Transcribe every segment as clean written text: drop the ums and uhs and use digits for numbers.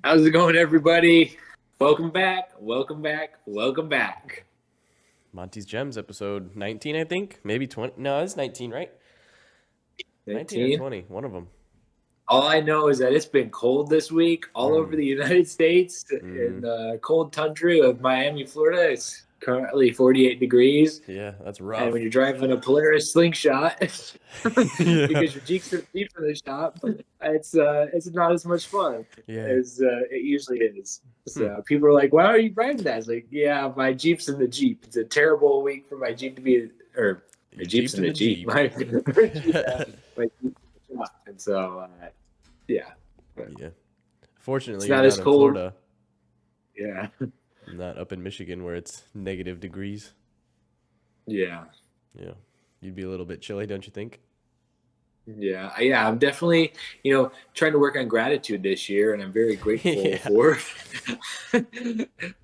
How's it going, everybody? Welcome back. Welcome back. Welcome back. Monte's Gems, episode 19, I think. Maybe 20. No, it's 19, right? 19 or 19. 20, one of them. All I know is that it's been cold this week all over Mm. the United States in Mm. the cold tundra of Miami, Florida. It's currently 48 degrees. Yeah, that's And when rough. you're driving a Polaris slingshot, Yeah. because your Jeep's in the shop, it's not as much fun Yeah. as it usually is. Hmm. So people are like, "Why are you driving that?" It's like, "Yeah, my Jeep's in the Jeep. It's a terrible week for my Jeep to be, or my Your Jeep's Jeep's in in the the Jeep. Jeep. My, yeah, my Jeep's in the shop." And so, yeah, but Yeah. it's Fortunately, you're not as not in cold. Florida, Yeah, not up in Michigan where it's negative degrees. yeah. Yeah. You'd be a little bit chilly, don't you think? Yeah. I'm definitely, trying to work on gratitude this year, and I'm very grateful Yeah. for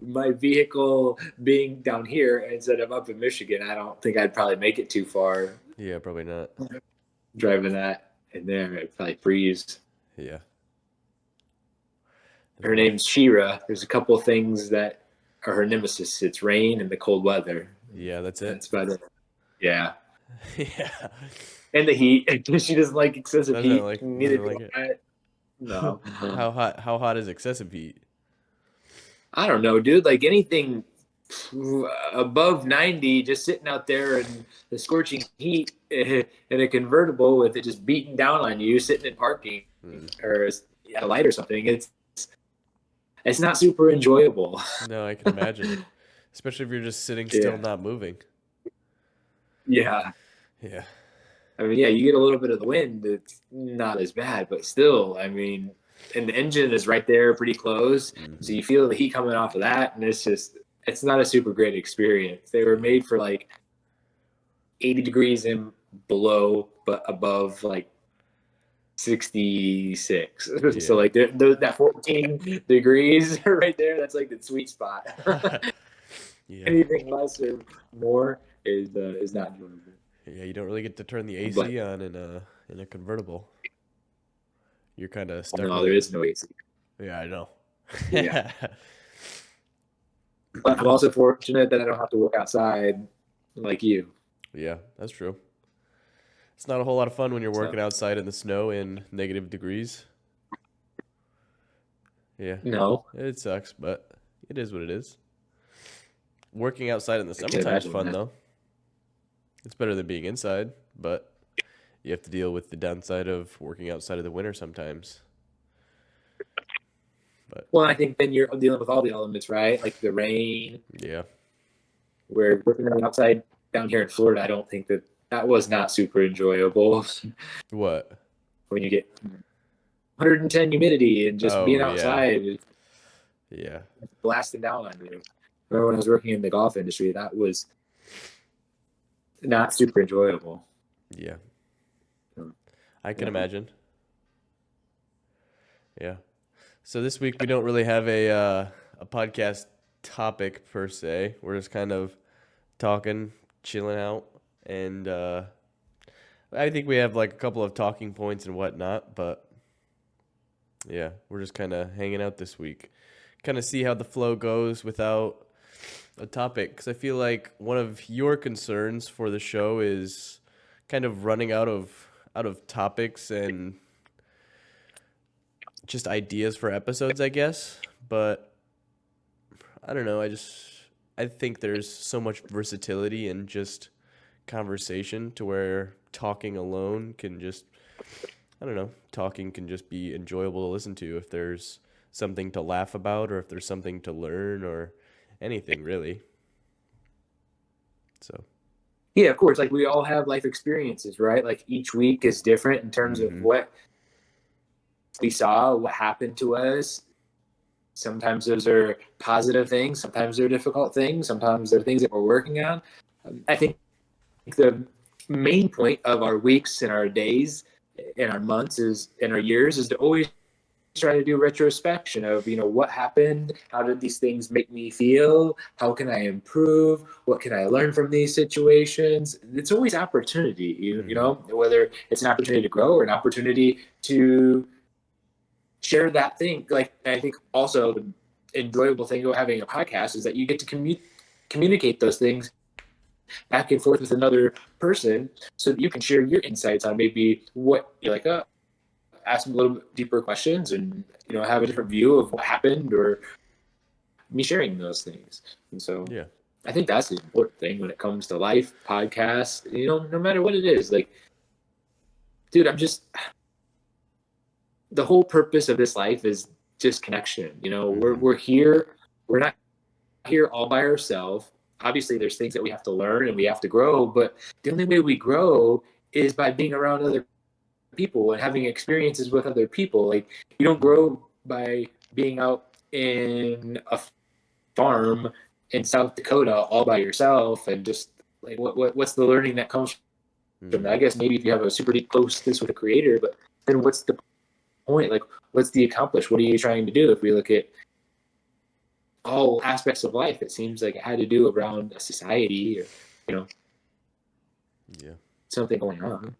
my vehicle being down here instead of up in Michigan. I don't think I'd probably make it too far Yeah, probably not. driving that in there. It'd probably freeze. Yeah. That's Her rough. name's Shira. There's a couple of things that are her nemesis. It's rain and the cold weather. Yeah, that's it. That's about it. Yeah. Yeah. And the heat. She doesn't like excessive Doesn't heat. like Neither doesn't do like it. I. No. How hot is excessive heat? I don't know, dude. Like anything above 90, just sitting out there in the scorching heat in a convertible with it just beating down on you, sitting in parking Mm. or at a light or something. It's not super enjoyable. No, I can imagine. Especially if you're just sitting still, Yeah, not moving. yeah. Yeah. I mean, yeah, you get a little bit of the wind. It's not as bad, but still, I mean, and the engine is right there, pretty close, so Hmm. you feel the heat coming off of that, and it's not a super great experience. They were Yeah. made for like 80 degrees and below, but above like 66. So Yeah. like that 14 degrees right there, that's like the sweet spot. Yeah. Anything less or more is not enjoyable. Yeah. You don't really get to turn the But AC on in a convertible. You're kind of stuck no, with there it. is no AC. Yeah, I know. Yeah, but I'm also fortunate that I don't have to work outside like you. Yeah, that's true. It's not a whole lot of fun when you're So working outside in the snow in negative degrees. Yeah, no, it sucks, but it is what it is. Working outside in the I can't summertime's imagine fun that. though. It's better than being inside, but you have to deal with the downside of working outside of the winter sometimes. But Well, I think then you're dealing with all the elements, right? Like the rain. yeah. We're working outside down here in Florida. I don't think that was not super enjoyable What? when you get 110 humidity and just being Oh yeah. outside is Yeah. blasting down on you. Remember when I was working in the golf industry, that was not super enjoyable. Yeah. So, I can yeah. imagine. Yeah. So this week we don't really have a podcast topic per se. We're just kind of talking, chilling out, and I think we have like a couple of talking points and whatnot. But yeah, we're just kind of hanging out this week, kind of see how the flow goes without a topic. Because I feel like one of your concerns for the show is kind of running out of topics and just ideas for episodes, I guess. But I don't know. I think there's so much versatility in just conversation to where talking alone can just I don't know, talking can just be enjoyable to listen to if there's something to laugh about or if there's something to learn or anything really. So, Yeah, of course. Like we all have life experiences, right? Like each week is different in terms of mhm. what we saw, what happened to us. Sometimes those are positive things, sometimes they're difficult things, sometimes they're things that we're working on. I think the main point of our weeks and our days and our months is and our years is to always try to do retrospection of what happened, how did these things make me feel, how can I improve, what can I learn from these situations. It's always opportunity, Mhm. whether it's an opportunity to grow or an opportunity to share that thing. Like, I think also the enjoyable thing about having a podcast is that you get to communicate those things back and forth with another person so that you can share your insights on maybe what you're like, ask them a little bit deeper questions and, have a different view of what happened, or me sharing those things. And so Yeah. I think that's the important thing when it comes to life, podcasts, no matter what it is. Like, dude, the whole purpose of this life is just connection. We're here. We're not here all by ourselves. Obviously, there's things that we have to learn and we have to grow, but the only way we grow is by being around other people and having experiences with other people. Like, you don't grow by being out in a farm in South Dakota all by yourself and just like what's the learning that comes from that? I guess maybe if you have a super deep closeness with a creator, but then what's the point? Like, what's the accomplish? What are you trying to do? If we look at all aspects of life, it seems like it had to do around a society or Yeah. something going on.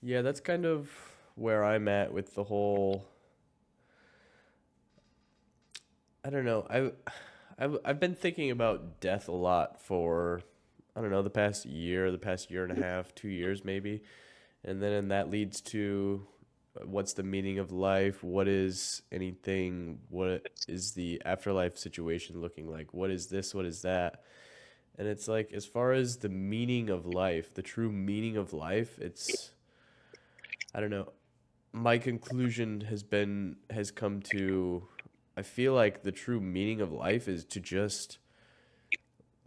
Yeah, that's kind of where I'm at with the whole. I don't know. I've been thinking about death a lot for, I don't know, the past year and a half, 2 years maybe, and then that leads to what's the meaning of life? What is anything? What is the afterlife situation looking like? What is this? What is that? And it's like, as far as the meaning of life, the true meaning of life, it's, I don't know. My conclusion has come to, I feel like the true meaning of life is to just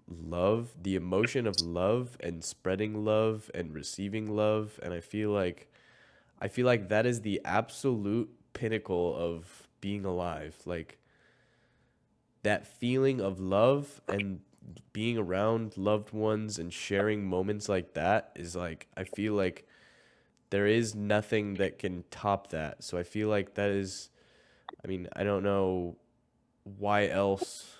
love, the emotion of love and spreading love and receiving love. And I feel like that is the absolute pinnacle of being alive. Like, that feeling of love and being around loved ones and sharing moments like that is like, I feel like there is nothing that can top that. So I feel like that is, I mean, I don't know why else,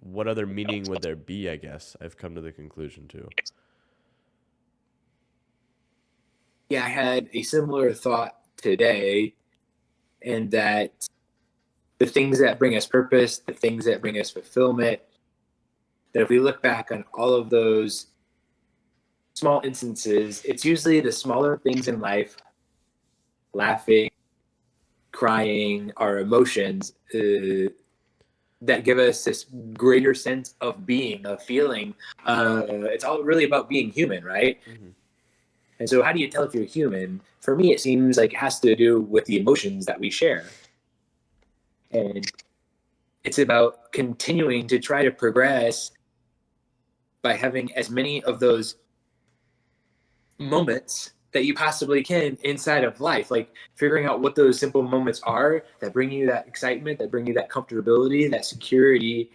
what other meaning would there be, I guess. I've come to the conclusion too. Yeah, I had a similar thought today, and that the things that bring us purpose, the things that bring us fulfillment, that if we look back on all of those small instances, it's usually the smaller things in life, laughing, crying, our emotions, that give us this greater sense of being, of feeling. It's all really about being human, right? Mm-hmm. And so, how do you tell if you're human? For me, it seems like it has to do with the emotions that we share. And it's about continuing to try to progress by having as many of those moments that you possibly can inside of life, like figuring out what those simple moments are that bring you that excitement, that bring you that comfortability, that security,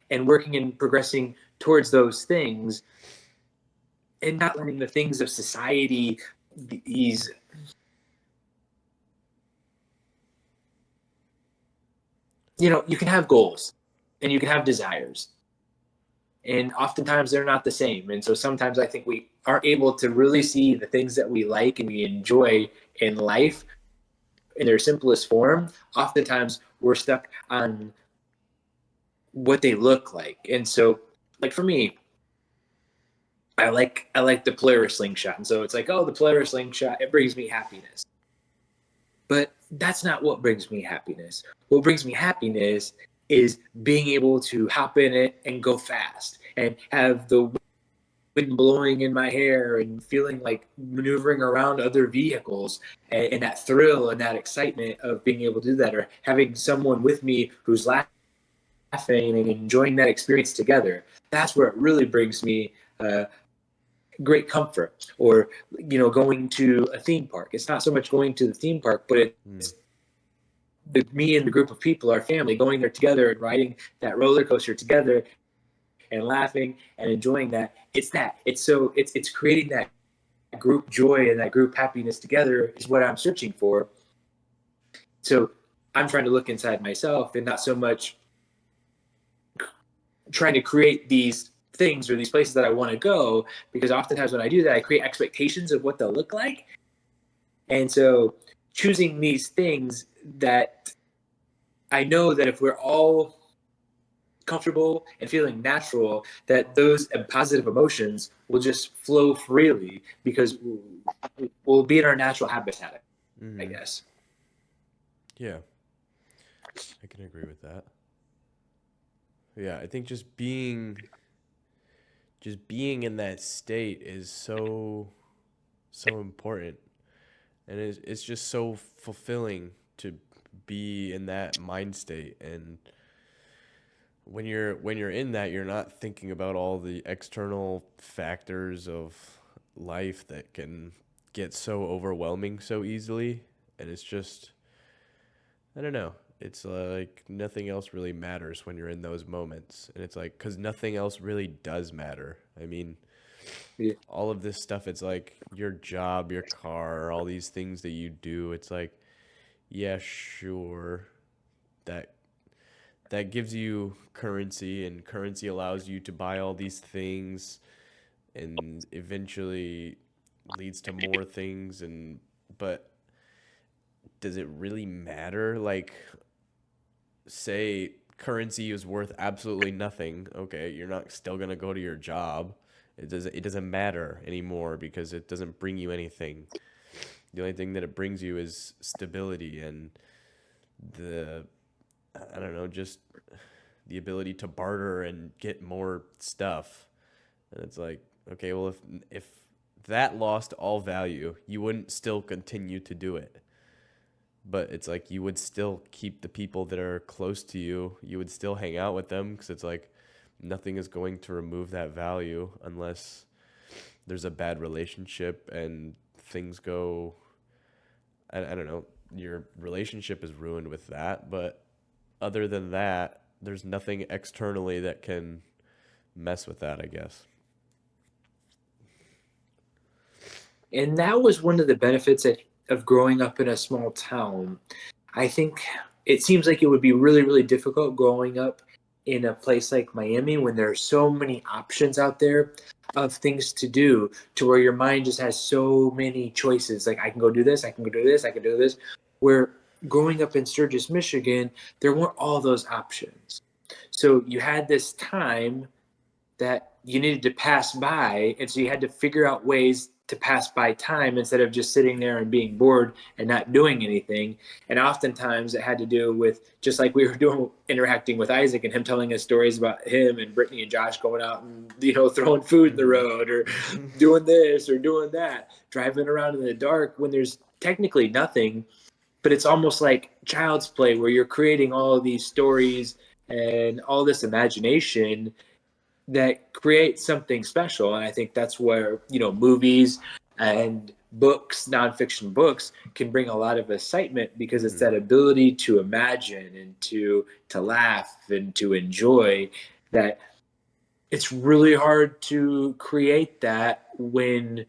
and working and progressing towards those things, and not letting the things of society, these, you can have goals and you can have desires, and oftentimes they're not the same. And so sometimes I think we aren't able to really see the things that we like and we enjoy in life in their simplest form. Oftentimes we're stuck on what they look like. And so, like, for me, I like the Polaris slingshot. And so it's like, oh, the Polaris slingshot, it brings me happiness. But that's not what brings me happiness. What brings me happiness is being able to hop in it and go fast and have the wind blowing in my hair and feeling like maneuvering around other vehicles, and that thrill and that excitement of being able to do that, or having someone with me who's laughing and enjoying that experience together. That's where it really brings me great comfort. Or, going to a theme park. It's not so much going to the theme park, but Mm. it's me and the group of people, our family, going there together and riding that roller coaster together and laughing and enjoying that. It's creating that group joy and that group happiness together is what I'm searching for. So I'm trying to look inside myself and not so much trying to create these things or these places that I want to go, because oftentimes when I do that, I create expectations of what they'll look like. And so choosing these things that I know that if we're all comfortable and feeling natural, that those positive emotions will just flow freely because we'll be in our natural habitat, I Mm-hmm. guess. Yeah, I can agree with that. Yeah, I think just being in that state is so important, and it's just so fulfilling to be in that mind state. And when you're in that, you're not thinking about all the external factors of life that can get so overwhelming so easily. And it's just, I don't know, it's like nothing else really matters when you're in those moments. And it's like, because nothing else really does matter. I mean, Yeah. all of this stuff, it's like your job, your car, all these things that you do. It's like, yeah, sure, that that gives you currency, and currency allows you to buy all these things, and eventually leads to more things. And but does it really matter? Like, say currency is worth absolutely nothing. Okay, you're not still going to go to your job. It doesn't matter anymore because it doesn't bring you anything. The only thing that it brings you is stability and the, I don't know, just the ability to barter and get more stuff. And it's like, okay, well, if that lost all value, you wouldn't still continue to do it. But it's like you would still keep the people that are close to you. You would still hang out with them because it's like nothing is going to remove that value unless there's a bad relationship and things go. I don't know. Your relationship is ruined with that, but other than that, there's nothing externally that can mess with that, I guess. And that was one of the benefits of growing up in a small town. I think it seems like it would be really, really difficult growing up in a place like Miami when there are so many options out there of things to do, to where your mind just has so many choices. Like, I can go do this, I can go do this, I can do this. Where growing up in Sturgis, Michigan, there weren't all those options. So you had this time that you needed to pass by, and so you had to figure out ways to pass by time instead of just sitting there and being bored and not doing anything. And oftentimes it had to do with, just like we were doing, interacting with Isaac and him telling us stories about him and Brittany and Josh going out and, throwing food in the road, or Mm-hmm. doing this or doing that, driving around in the dark when there's technically nothing. But it's almost like child's play where you're creating all of these stories and all this imagination that create something special. And I think that's where, movies and books, nonfiction books, can bring a lot of excitement, because it's Mm-hmm. that ability to imagine and to laugh and to enjoy that. It's really hard to create that when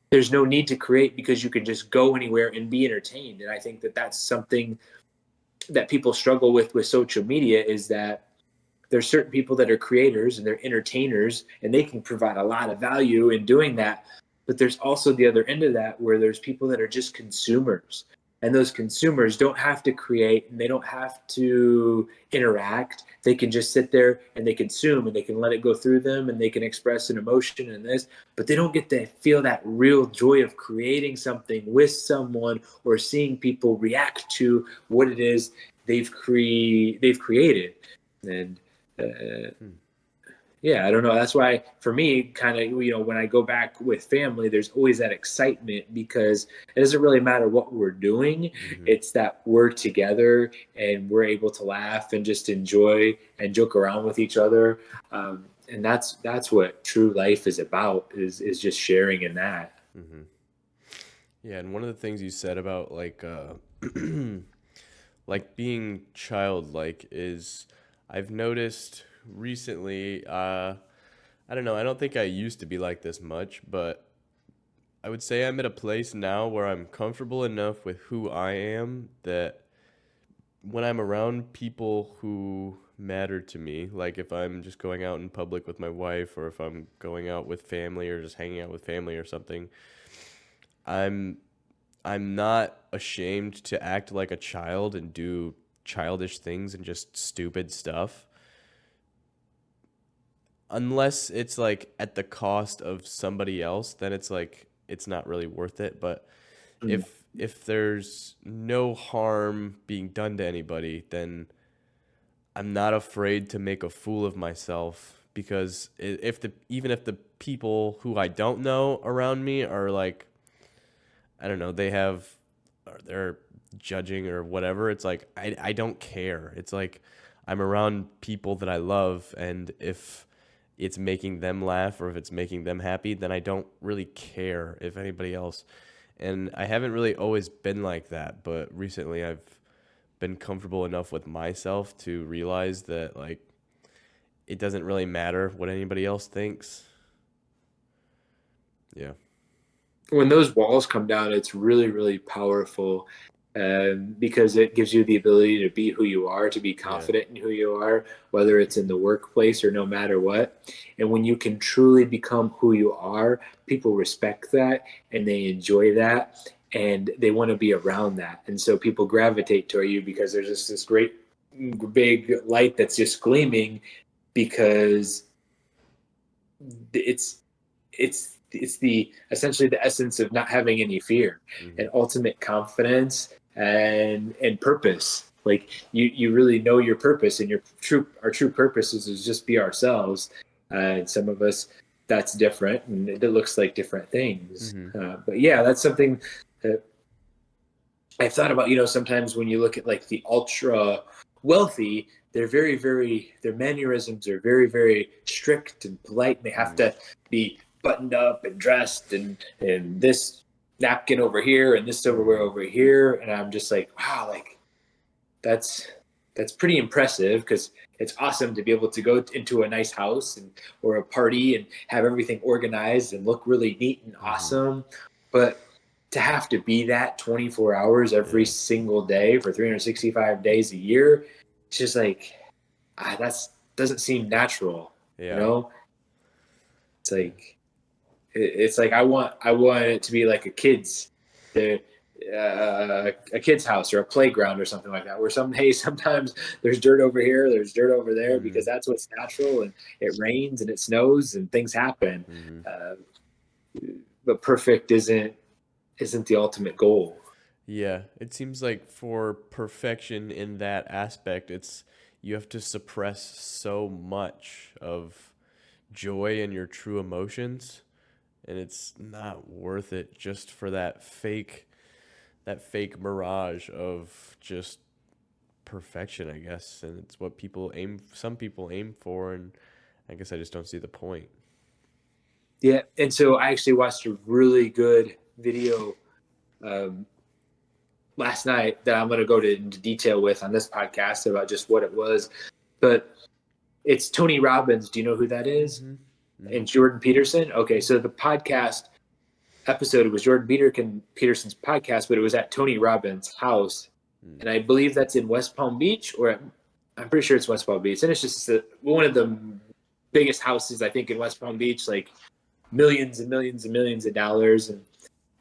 there's no need to create, because you can just go anywhere and be entertained. And I think that that's something that people struggle with social media, is that there's certain people that are creators and they're entertainers and they can provide a lot of value in doing that. But there's also the other end of that, where there's people that are just consumers. And those consumers don't have to create and they don't have to interact. They can just sit there and they consume and they can let it go through them and they can express an emotion in this, but they don't get to feel that real joy of creating something with someone, or seeing people react to what it is they've created. And uh, yeah, I don't know. That's why for me, kind of, when I go back with family, there's always that excitement, because it doesn't really matter what we're doing. Mm-hmm. It's that we're together and we're able to laugh and just enjoy and joke around with each other. And that's what true life is about, is just sharing in that. Mm-hmm. Yeah, and one of the things you said about like being childlike is, I've noticed recently, I don't know, I don't think I used to be like this much, but I would say I'm at a place now where I'm comfortable enough with who I am that when I'm around people who matter to me, like if I'm just going out in public with my wife, or if I'm going out with family or just hanging out with family or something, I'm I'm not ashamed to act like a child and do childish things and just stupid stuff. Unless it's like at the cost of somebody else, then it's like it's not really worth it. But Mm. if there's no harm being done to anybody, then I'm not afraid to make a fool of myself because if the even if the people who I don't know around me are like, I don't know, or they're judging or whatever, it's like I don't care. It's like I'm around people that I love, and if it's making them laugh or if it's making them happy, then I don't really care if anybody else. And I haven't really always been like that, but recently I've been comfortable enough with myself to realize that like it doesn't really matter what anybody else thinks. Yeah. When those walls come down, it's really, really powerful, because it gives you the ability to be who you are, to be Yeah. confident in who you are, whether it's in the workplace or no matter what. And when you can truly become who you are, people respect that and they enjoy that and they want to be around that. And so people gravitate toward you because there's just this great big light that's just gleaming because it's it's the essentially the essence of not having any fear Hmm. and ultimate confidence and purpose. Like you really know your purpose, and our true purpose is just be ourselves. And some of us, that's different and it looks like different things, Hmm. but yeah, that's something that I've thought about. Sometimes when you look at like the ultra wealthy, they're their mannerisms are very, very strict and polite. And they have Hmm. to be buttoned up and dressed and this napkin over here and this silverware Hmm. over here. And I'm just like, wow, like that's that's pretty impressive because it's awesome to be able to go into a nice house or a party and have everything organized and look really neat and Hmm. awesome. But to have to be that 24 hours every Yeah. single day for 365 days a year, it's just like, that's doesn't seem natural, you Yeah. know? It's Yeah. like it's like I want it to be like the a kid's house or a playground or something like that, where sometimes there's dirt over here, there's dirt over there, because Hmm. that's what's natural, and it rains and it snows and things happen. Hmm. Uh, but perfect isn't the ultimate goal. Yeah, it seems like for perfection in that aspect, it's you have to suppress so much of joy and your true emotions, and it's not worth it just for that fake mirage of just perfection, I guess. And it's what some people aim for, and I guess I just don't see the point. Yeah, and so I actually watched a really good video um, last night that I'm going to go into detail with on this podcast about just what it was. But it's Tony Robbins. Do you know who that is? Mhm. And Mhm. Jordan Peterson. Okay, so the podcast episode was Peterson's podcast, but it was at Tony Robbins' house, Mm. and I believe that's in West Palm Beach, I'm pretty sure it's West Palm Beach, and it's just one of the biggest houses I think in West Palm Beach, like millions and millions and millions of dollars. And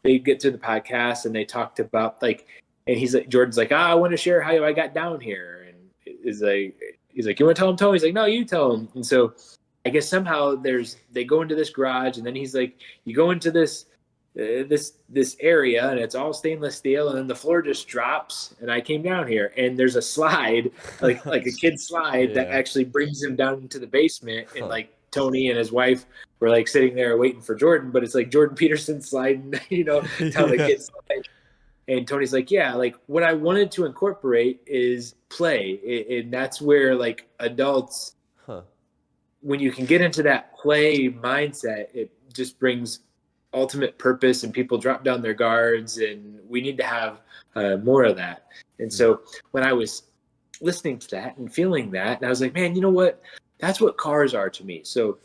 they get to the podcast and they talked about like, and Jordan's like, I want to share how I got down here, and he's like, you want to tell him, Tony? He's like, no, you tell him. And so I guess somehow they go into this garage, and then he's like, you go into this area, and it's all stainless steel, and then the floor just drops, and I came down here, and there's a slide, like a kid slide, that Yeah. actually brings him down into the basement. And Huh. like Tony and his wife were like sitting there waiting for Jordan, but it's like Jordan Peterson sliding, down the Yeah. kid slide. And Tony's like, yeah, like what I wanted to incorporate is play, and that's where like adults, Huh. when you can get into that play mindset, it just brings ultimate purpose, and people drop down their guards, and we need to have more of that. And Hmm. so when I was listening to that and feeling that, and I was like, man, you know what? That's what cars are to me. So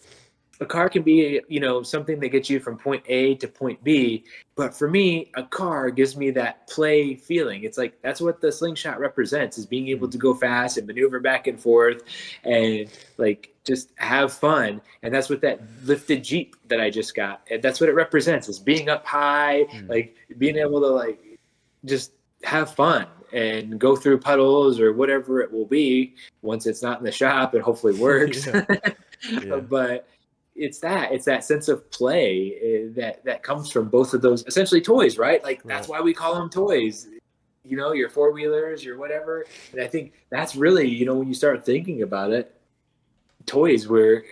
a car can be, something that gets you from point A to point B. But for me, a car gives me that play feeling. It's like that's what the slingshot represents, is being able Hmm. to go fast and maneuver back and forth and like just have fun. And that's what that lifted Jeep that I just got, that's what it represents, is being up high, Hmm. like being able to like just have fun and go through puddles or whatever it will be once it's not in the shop and hopefully works. Yeah. Yeah. But it's that sense of play that comes from both of those essentially toys, right? Like that's Right. why we call them toys. Your four wheelers, your whatever. And I think that's really, when you start thinking about it, toys where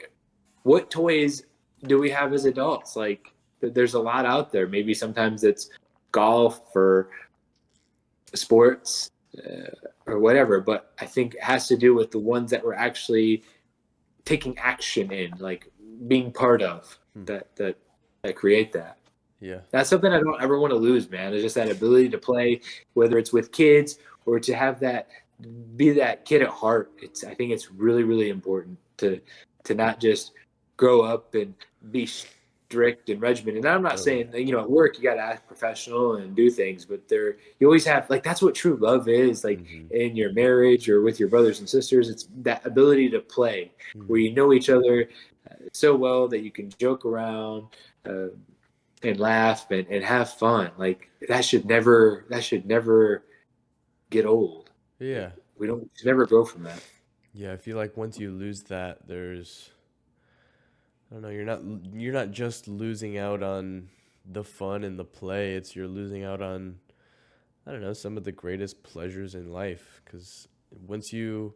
what toys do we have as adults? Like there's a lot out there. Maybe sometimes it's golf or sports or whatever, but I think it has to do with the ones that we're actually taking action in, like being part of Hmm. that create that. Yeah. That's something I don't ever want to lose, man. It's just that ability to play, whether it's with kids or to have that be that kid at heart. I think it's really, really important to not just grow up and be strict and regimented. And I'm not Totally. saying that, at work you got to act professional and do things, but you always have, like, that's what true love is, like Mm-hmm. in your marriage or with your brothers and sisters. It's that ability to play where Mm-hmm. you know each other so well that you can joke around. And laugh and have fun. Like that should never get old. Like Yeah. we don't never grow from that. Yeah. I feel like once you lose that, I don't know, you're not just losing out on the fun and the play. It's you're losing out on, I don't know, some of the greatest pleasures in life. Because once you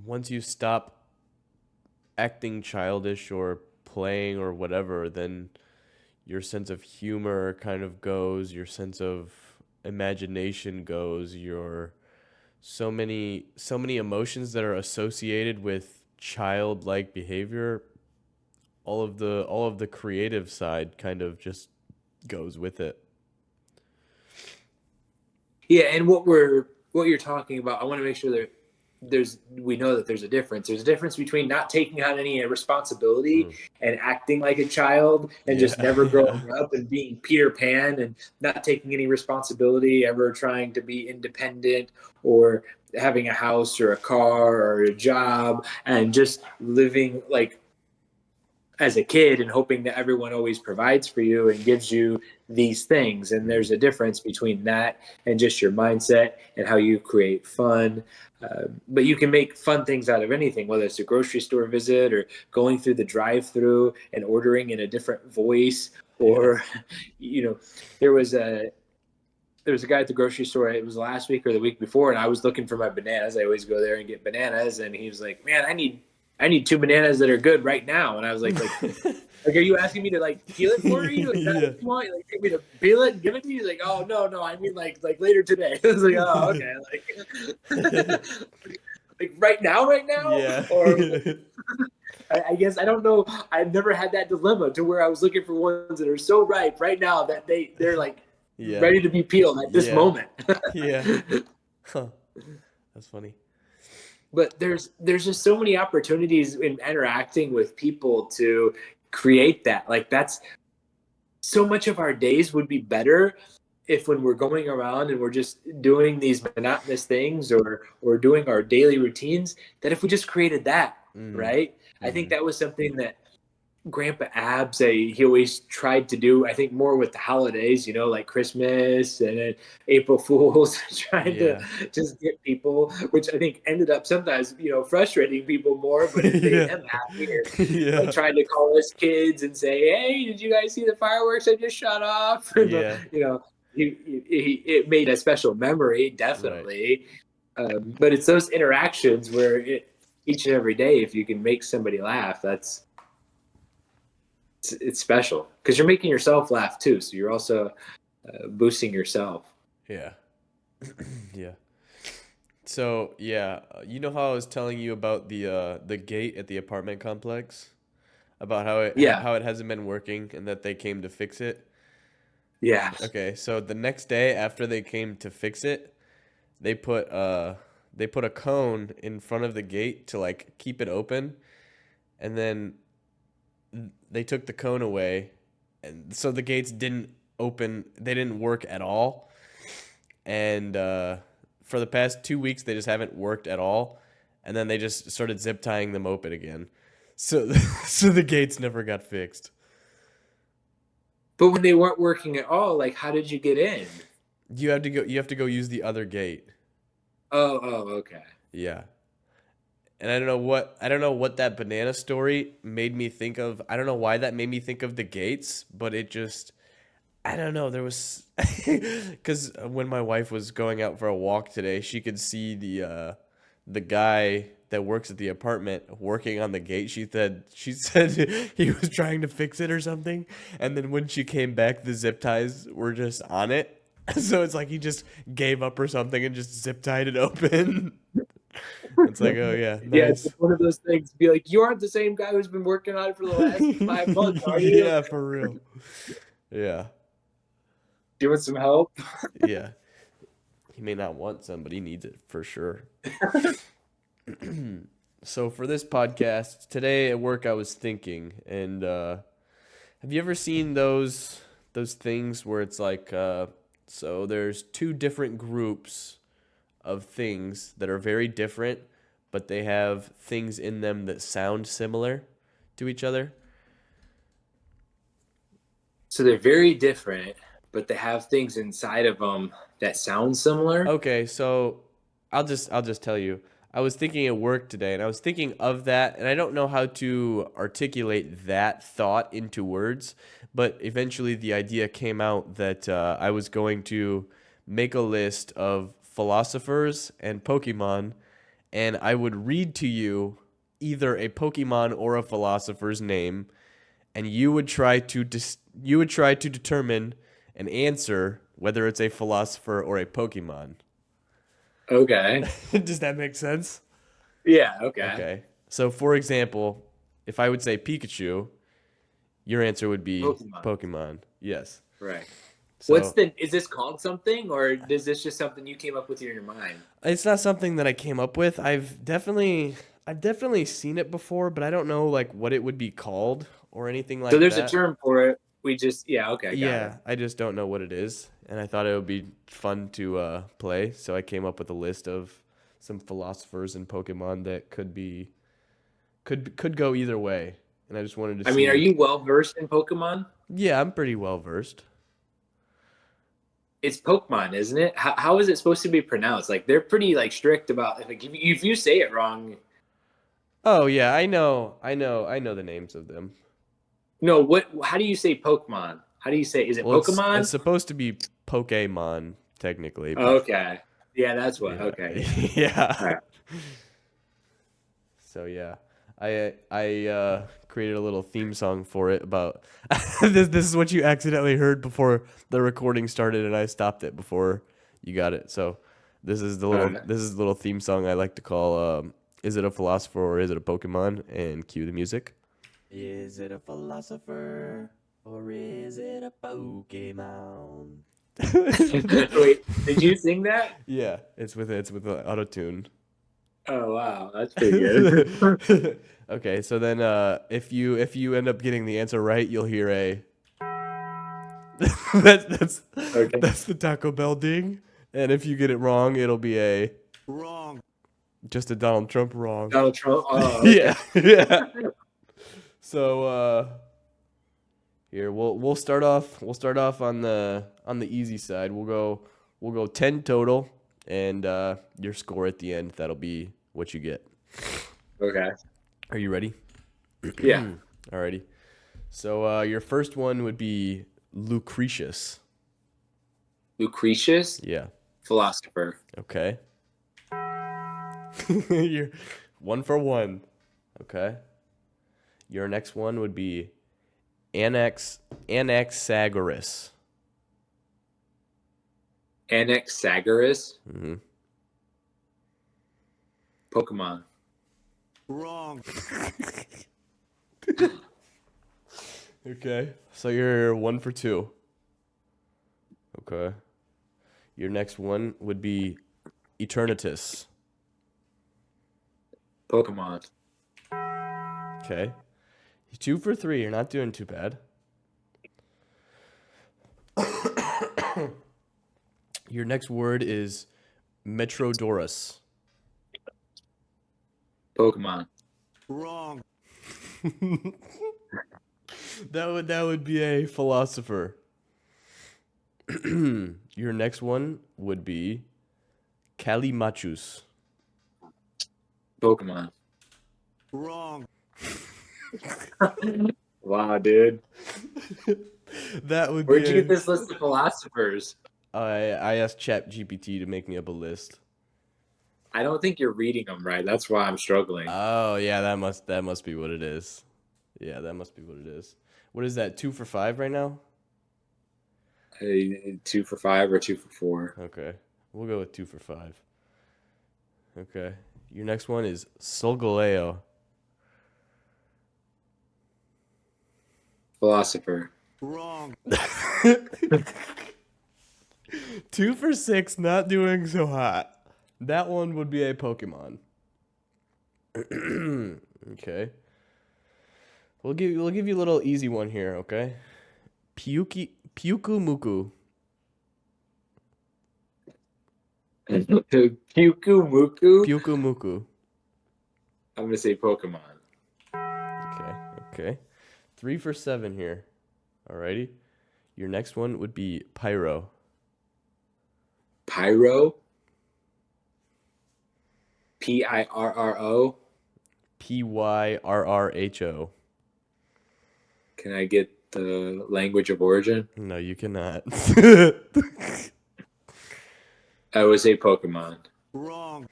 once you stop acting childish or playing or whatever, then your sense of humor kind of goes, your sense of imagination goes, your so many emotions that are associated with childlike behavior, all of the creative side kind of just goes with it. Yeah, and what you're talking about, I want to make sure that we know that there's a difference. There's a difference between not taking on any responsibility Mm. and acting like a child and just Yeah. never Yeah. growing up and being Peter Pan and not taking any responsibility, ever trying to be independent or having a house or a car or a job and just living like as a kid and hoping that everyone always provides for you and gives you these things. And Mm. there's a difference between that and just your mindset and how you create fun. But you can make fun things out of anything, whether it's a grocery store visit or going through the drive-through and ordering in a different voice, Yeah. or you know, there was a there was a guy at the grocery store. It was last week or the week before, and I was looking for my bananas. I always go there and get bananas, and he was like, "Man, I need two bananas that are good right now." And I was like, are you asking me to like peel it for you? Is that what Yeah. you want? Like, take me to peel it and give it to you? He's like, oh no, no, I mean like later today. I was like, oh okay, like like right now, Yeah. or I guess I don't know. I've never had that dilemma to where I was looking for ones that are so ripe right now that they're like Yeah. ready to be peeled at this Yeah. moment. Yeah. Huh. That's funny. But there's just so many opportunities in interacting with people to create that. Like that's so much of our days would be better if when we're going around and we're just doing these monotonous things or doing our daily routines, that if we just created that, Mm. right? I think Mm-hmm. that was something that Grandpa Abs, he always tried to do, I think, more with the holidays, like Christmas and then April Fools, trying to Yeah. just get people, which I think ended up sometimes, frustrating people more, but it made Yeah. him happy. Or like Yeah. trying to call us kids and say, "Hey, did you guys see the fireworks I just shot off?" And, Yeah. it made a special memory, Right. definitely. But it's those interactions where each and every day, if you can make somebody laugh, it's special because you're making yourself laugh too. So you're also boosting yourself. Yeah. Yeah. So yeah, you know how I was telling you about the gate at the apartment complex, about Yeah, how it hasn't been working and that they came to fix it. yeah. Okay, so the next day after they came to fix it, they put they put a cone in front of the gate to like keep it open, and then they took the cone away, and so the gates didn't open. They didn't work at all, and for the past 2 weeks they just haven't worked at all, and then they just started zip tying them open again. So so the gates never got fixed. But when they weren't working at all, like how did you get in? You have to go. You have to go use the other gate. Oh, okay. Yeah. And I don't know what that banana story made me think of. I don't know why that made me think of the gates, but it just I don't know. There was because when my wife was going out for a walk today, she could see the guy that works at the apartment working on the gate. She said he was trying to fix it or something, and then when she came back, the zip ties were just on it. So it's like he just gave up or something and just zip tied it open. It's like, oh yeah, Yeah, it's nice. one of those things. Be like, you aren't the same guy who's been working on it for the last 5 months, are you? Yeah, for real. Yeah, Do you want some help? yeah. He may not want some, but he needs it for sure. So for this podcast today at work, I was thinking, and have you ever seen those things where it's like, so there's two different groups of things that are very different, but they have things in them that sound similar to each other? So they're very different, but they have things inside of them that sound similar. Okay, so I'll just tell you. I was thinking at work today and I was thinking of that and I don't know how to articulate that thought into words, but eventually the idea came out that I was going to make a list of philosophers and Pokemon and I would read to you either a Pokemon or a philosopher's name and you would try to determine and answer whether it's a philosopher or a Pokemon. Okay. Does that make sense? Yeah, okay. Okay. So, for example, if I would say Pikachu, your answer would be Pokemon. Pokemon. Yes. Right. So, Is this called something, or is this just something you came up with in your mind? it's not something that I came up with. I've definitely seen it before, but I don't know like what it would be called or anything So like there's a that. term for it. Yeah, okay, got it. Yeah, I just don't know what it is, and I thought it would be fun to play, so I came up with a list of some philosophers and Pokemon that could go either way, and I just wanted to I mean, are see. you well versed in Pokemon? Yeah, I'm pretty well versed. It's Pokemon, isn't it? How is it supposed to be pronounced? Like they're pretty like strict about like if you say it wrong. Oh yeah, I know the names of them. No, what? How do you say Pokemon? How do you say? Is it Well, it's Pokemon? supposed to be Pokemon technically, but Okay. Yeah, that's what. yeah, Okay. All yeah. right. So yeah, I created a little theme song for it about this. This is what you accidentally heard before the recording started, and I stopped it before you got it. So All right. this is the little theme song I like to call "Is it a philosopher or is it a Pokemon?" And cue the music. Is it a philosopher or is it a Pokemon? Wait, did you sing that? Yeah, it's with auto tune. Oh wow, that's pretty good. Okay, so then if you end up getting the answer right, you'll hear a that's Okay. that's the Taco Bell ding. And if you get it wrong, it'll be a Wrong. just a Donald Trump wrong. Donald Trump. Oh, okay. Yeah. Yeah. So here we'll start off on the easy side. We'll go 10 total and your score at the end, that'll be what you get. Okay. Are you ready? Yeah. Alrighty. So your first one would be Lucretius. Lucretius, Yeah. philosopher. Okay. You're 1 for 1. Okay. Your next one would be Anaxagoras. Anaxagoras, Mm-hmm. Pokemon. Wrong. Okay. So you're 1 for 2. Okay. Your next one would be Eternatus. Pokemon. Okay. 2 for 3. You're not doing too bad. Your next word is Metrodorus. Pokemon. Wrong. That would be a philosopher. Your next one would be Calimachus. Pokemon. Wrong. Wow, dude. That would Where'd be you get this list of philosophers? I asked ChatGPT to make me up a list. I don't think you're reading them right. That's why I'm struggling. Oh yeah, that must be what it is. Yeah, that must be what it is. What is that? 2 for 5 right now? 2 for 5 or 2 for 4? Okay, we'll go with 2 for 5. Okay, your next one is Solgaleo. Philosopher. Wrong. 2 for 6, not doing so hot. That one would be a Pokemon. Okay. We'll give you a little easy one here, okay? Pyukumuku. Muku. Pyukumuku. I'm gonna say Pokemon. Okay. 3 for 7 here. Alrighty. Your next one would be Pyro. Pyro. Pirro. Pyrrho. Can I get the language of origin? No, you cannot. I would say Pokemon. Wrong.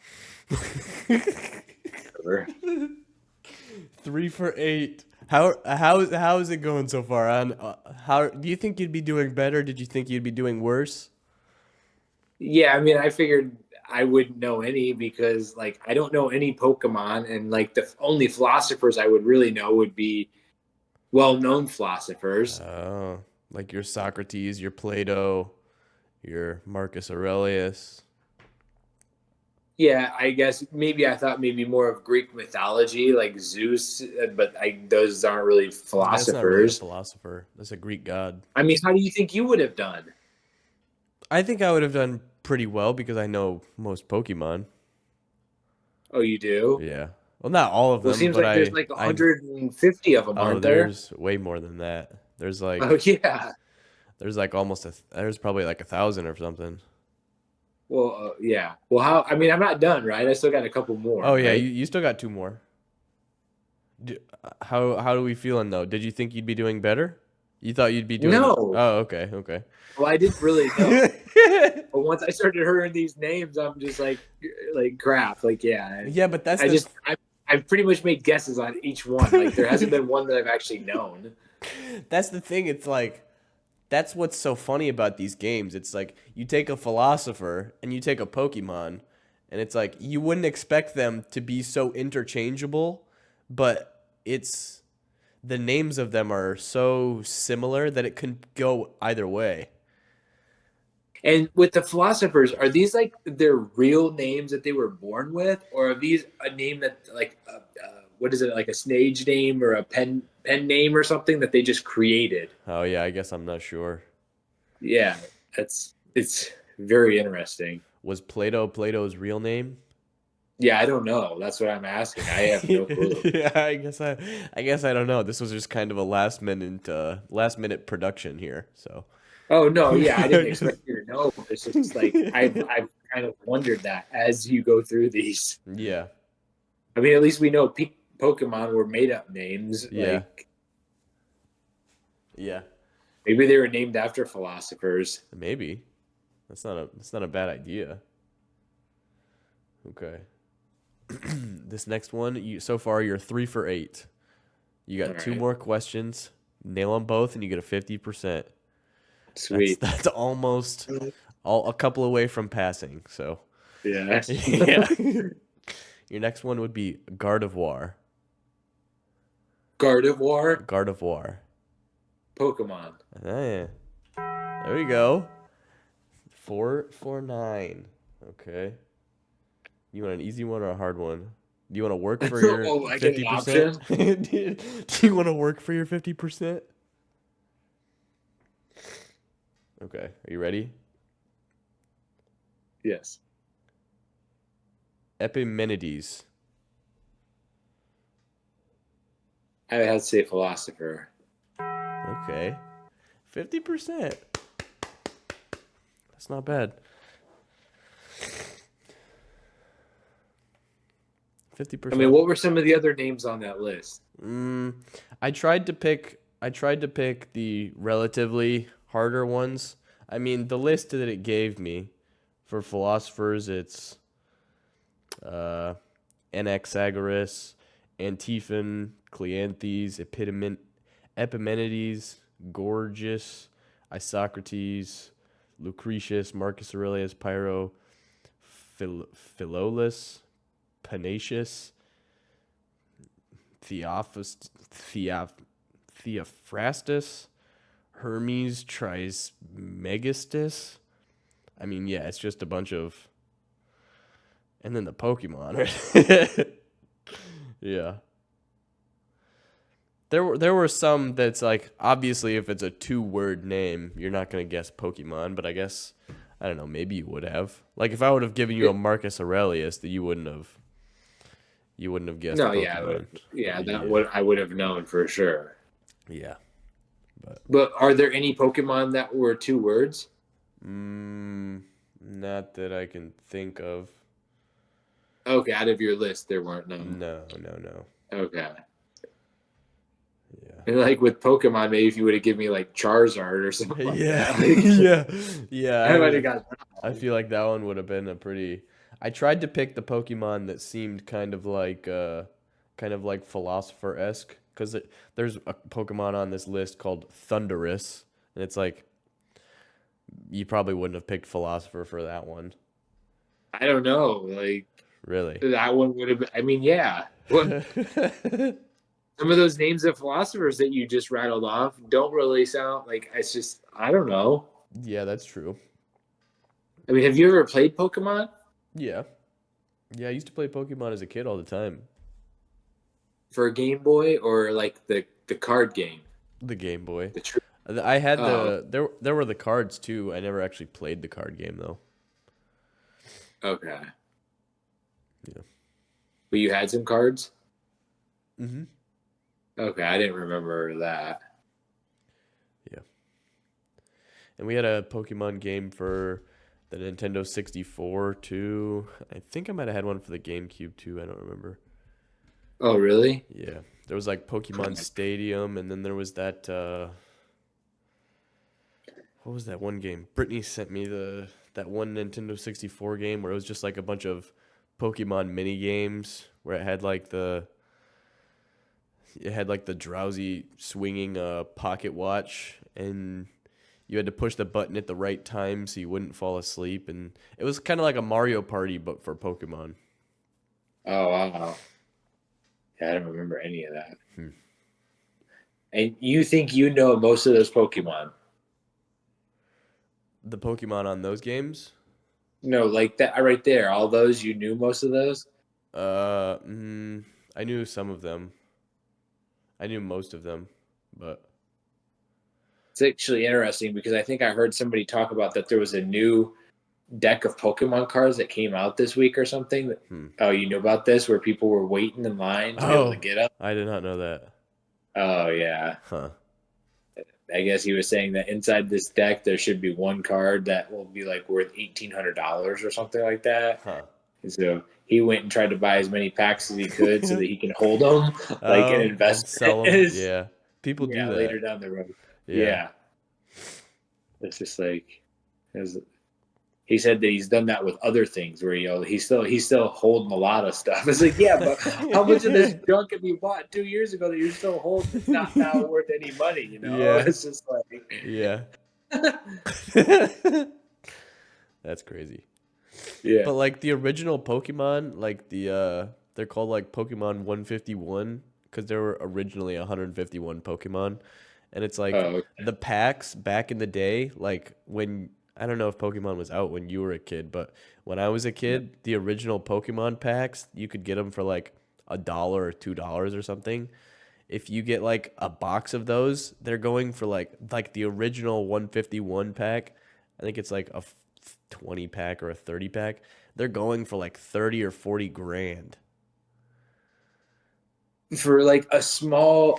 Whatever. 3 for 8. How is it going so far? How do you think you'd be doing better? Did you think you'd be doing worse? Yeah, I mean, I figured I wouldn't know any because, like, I don't know any Pokemon, and like the only philosophers I would really know would be well-known philosophers. Oh, like your Socrates, your Plato, your Marcus Aurelius. Yeah, I guess maybe I thought maybe more of Greek mythology, like Zeus, but those aren't really That's not really a philosophers. philosopher. That's a Greek god. I mean, how do you think you would have done? I think I would have done pretty well because I know most Pokemon. Oh, you do? Yeah. Well, not all of Well, it them, seems but like there's like I 150 of them, oh, aren't there? there's way more than that. There's like Oh, yeah. there's like almost there's probably like 1,000 or something. Well, yeah. Well, how? I mean, I'm not done, right? I still got a couple more, Oh yeah, right? you still got 2 more. How do we feeling though? Did you think you'd be doing better? You thought you'd be doing No. Oh, okay. Well, I didn't really know. But once I started hearing these names, I'm just like crap. Like, yeah. Yeah, but that's I just, I've pretty much made guesses on each one. Like, there hasn't been one that I've actually known. that's the thing. It's like that's what's so funny about these games. It's like you take a philosopher and you take a Pokemon, and it's like you wouldn't expect them to be so interchangeable, but it's the names of them are so similar that it can go either way. And with the philosophers, are these like their real names that they were born with, or are these a name that like what is it, like a stage name or a pen name or something that they just created? Oh yeah, I guess I'm not sure. Yeah, it's very interesting. Was Plato Plato's real name? Yeah, I don't know. That's what I'm asking. I have no clue. Yeah, I guess I don't know. This was just kind of a last minute production here. So Oh no, yeah, I didn't expect you to know. It's just like I've kind of wondered that as you go through these. yeah, I mean, at least we know Pokemon were made up names. Yeah. Like yeah, maybe they were named after philosophers. maybe. That's not a bad idea. Okay. This next one, so far you're 3 for 8. You got All 2 right. more questions. Nail them both, and you get a 50%. Sweet. That's almost a couple away from passing. So Yeah. yeah. Your next one would be Gardevoir. Gardevoir, Gardevoir. Pokemon. Ah, yeah. There we go. 4 for 9. Okay. You want an easy one or a hard one? Do you want to work for your Oh, I get an 50%? Do you want to work for your 50%? Okay. Are you ready? Yes. Epimenides. I had to say philosopher. Okay. 50%. That's not bad. 50%. I mean, what were some of the other names on that list? I tried to pick the relatively harder ones. I mean, the list that it gave me for philosophers, it's Anaxagoras, Antiphon, Cleanthes, Epimenides, Gorgias, Isocrates, Lucretius, Marcus Aurelius, Pyrrho, Philolaus, Panatius, Theophrastus, Hermes Trismegistus. I mean, yeah, it's just a bunch of... And then the Pokemon, right? Yeah. There were some that's like, obviously if it's a 2-word name, you're not going to guess Pokemon, but I guess, I don't know, maybe you would have. Like if I would have given you a Marcus Aurelius, that you wouldn't have guessed No, Pokemon. I would have known for sure. Yeah. But are there any Pokemon that were 2 words? Not that I can think of. Okay, out of your list, there weren't none. No. Okay. Yeah. And like with Pokemon, maybe if you would have given me like Charizard or something like that. Yeah. I might have got that. I feel like that one would have been a pretty... I tried to pick the Pokemon that seemed kind of like philosopher-esque, because there's a Pokemon on this list called Thundurus, and it's like, you probably wouldn't have picked philosopher for that one. I don't know. Like, really? That one would have been, I mean, yeah. Some of those names of philosophers that you just rattled off don't really sound like, it's just, I don't know. Yeah, that's true. I mean, have you ever played Pokemon? Yeah, I used to play Pokemon as a kid all the time. For a Game Boy or like the card game? The Game Boy. The I had there were the cards too. I never actually played the card game though. Okay. Yeah. But you had some cards? Mm-hmm. Okay, I didn't remember that. Yeah. And we had a Pokemon game for the Nintendo 64 too. I think I might have had one for the GameCube too. I don't remember. Oh, really? Yeah. There was like Pokemon Stadium, and then there was that what was that one game? Brittany sent me that one Nintendo 64 game where it was just like a bunch of Pokemon mini games where it had like the drowsy swinging pocket watch, and you had to push the button at the right time so you wouldn't fall asleep, and it was kind of like a Mario Party but for Pokemon. Oh, wow. Yeah, I don't remember any of that. And you think you know most of those Pokemon? The Pokemon on those games? No, like that right there. All those, you knew most of those? I knew some of them. I knew most of them, but It's actually interesting because I think I heard somebody talk about that there was a new deck of Pokemon cards that came out this week or something. Oh, you knew about this, where people were waiting in line to be able to get them? I did not know that. Oh, yeah. Huh. I guess he was saying that inside this deck there should be one card that will be like worth $1,800 or something like that. Huh. And so he went and tried to buy as many packs as he could so that he can hold them like an investment. Sell them. Yeah. People do that later down the road. Yeah. It's just like, he said that he's done that with other things where he's still holding a lot of stuff. It's like, yeah, but how much of this junk have you bought 2 years ago that you're still holding? It's not now worth any money, Yeah. It's just like, yeah. That's crazy. Yeah. But like the original Pokemon, like they're called like Pokemon 151 because there were originally 151 Pokemon, and it's like the packs back in the day, like when. I don't know if Pokemon was out when you were a kid, but when I was a kid, the original Pokemon packs, you could get them for like $1 or $2 or something. If you get like a box of those, they're going for like the original 151 pack. I think it's like a 20 pack or a 30 pack. They're going for like 30 or 40 grand. For like a small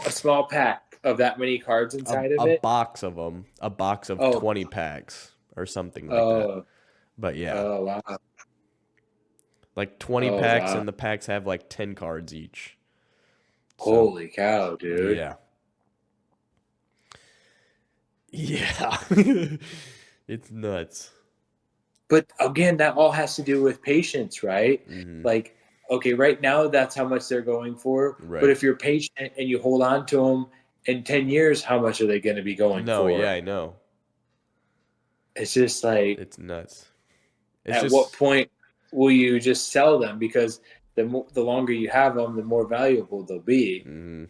pack of that many cards inside of it? A box of them. A box of 20 packs. or something like that. Oh, But yeah, oh wow. like 20 Oh packs, wow. and the packs have like 10 cards each. So Holy cow, dude. yeah, yeah, it's nuts. But again, that all has to do with patience, right? Hmm. Like, okay, right now that's how much they're going for. But Right. if you're patient and you hold on to them in 10 years, how much are they going to be going No, yeah, for? I know. It's just like, It's nuts. It's at what just point will you just sell them? Because the longer you have them, the more valuable they'll be. mhm.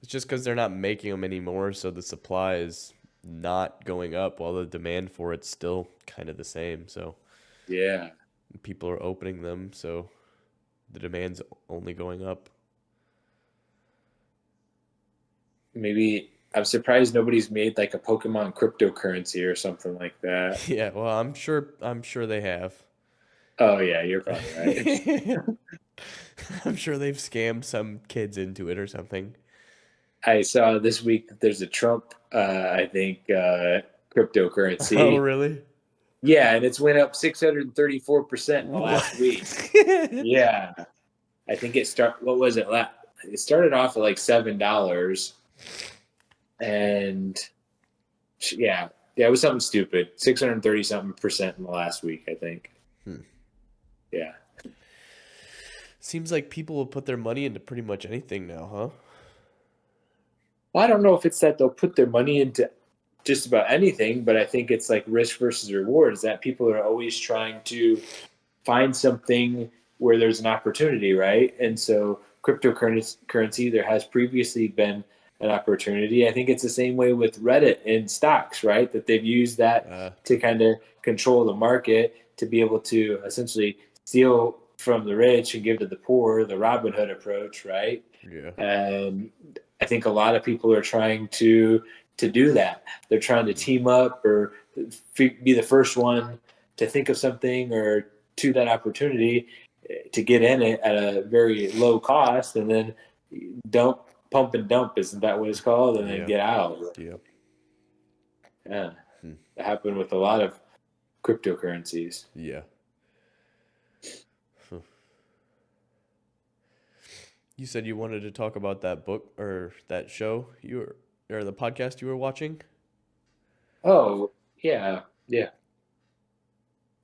It's just because they're not making them anymore, so the supply is not going up while the demand for it's still kind of the same. So Yeah. people are opening them, so the demand's only going up. Maybe I'm surprised nobody's made like a Pokemon cryptocurrency or something like that. Yeah, well, I'm sure they have. Oh, yeah, you're probably right. I'm sure they've scammed some kids into it or something. I saw this week that there's a Trump, I think, Oh, cryptocurrency. really? Yeah, and it's went up 634% in the What? last week. Yeah, I think what was it? It started off at like $7, and yeah, it was something stupid. 630 something percent in the last week, I think. Hmm. Yeah. Seems like people will put their money into pretty much anything now, huh? Well, I don't know if it's that they'll put their money into just about anything, but I think it's like risk versus reward. Is that people are always trying to find something where there's an opportunity, right? And so cryptocurrency, there has previously been an opportunity. I think it's the same way with Reddit and stocks, right? That they've used that Uh, to kind of control the market to be able to essentially steal from the rich and give to the poor, the Robin Hood approach, right? yeah. And I think a lot of people are trying to do that. They're trying to team up or be the first one to think of something or to that opportunity to get in it at a very low cost, and then dump, pump and dump, isn't that what it's called? And then Yeah. get out. Yep. Yeah, Hmm. that happened with a lot of cryptocurrencies. Yeah. Huh. You said you wanted to talk about that book or that show or the podcast you were watching? Oh, yeah, yeah.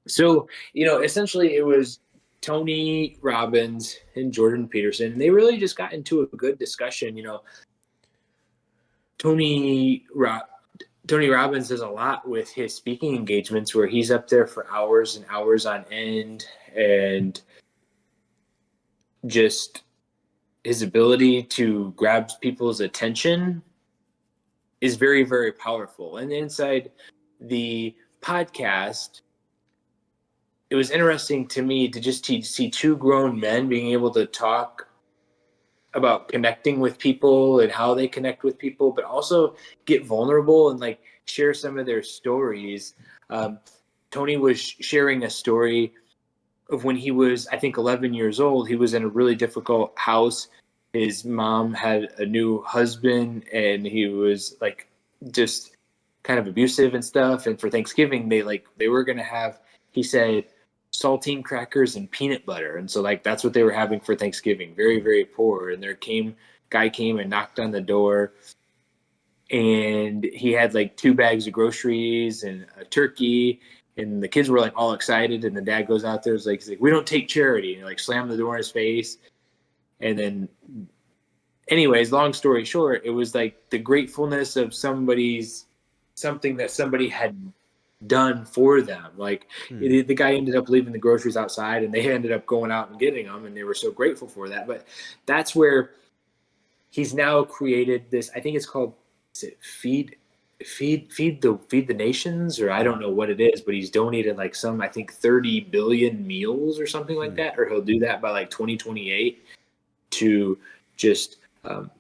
So, essentially it was Tony Robbins and Jordan Peterson. They really just got into a good discussion. Tony Ro- Tony Robbins does a lot with his speaking engagements where he's up there for hours and hours on end, and just his ability to grab people's attention is very, very powerful. And inside the podcast, it was interesting to me to just see two grown men being able to talk about connecting with people and how they connect with people, but also get vulnerable and like share some of their stories. Um, Tony was sharing a story of when he was, I think, 11 years old. He was in a really difficult house. His mom had a new husband, and he was like just kind of abusive and stuff. And for Thanksgiving, they were gonna have, he said, saltine crackers and peanut butter, and so like that's what they were having for Thanksgiving. Very, very poor. And guy came and knocked on the door, and he had like 2 bags of groceries and a turkey, and the kids were like all excited, and the dad goes out there, he's like, we don't take charity, and like slammed the door in his face. And then, anyways, long story short, it was like the gratefulness of something that somebody had done for them. Like Hmm. the guy ended up leaving the groceries outside, and they ended up going out and getting them, and they were so grateful for that. But that's where he's now created this. I think it's called, is it feed the nations, or I don't know what it is, but he's donated like some, I think, 30 billion meals or something like Hmm. that, or he'll do that by like 2028 to just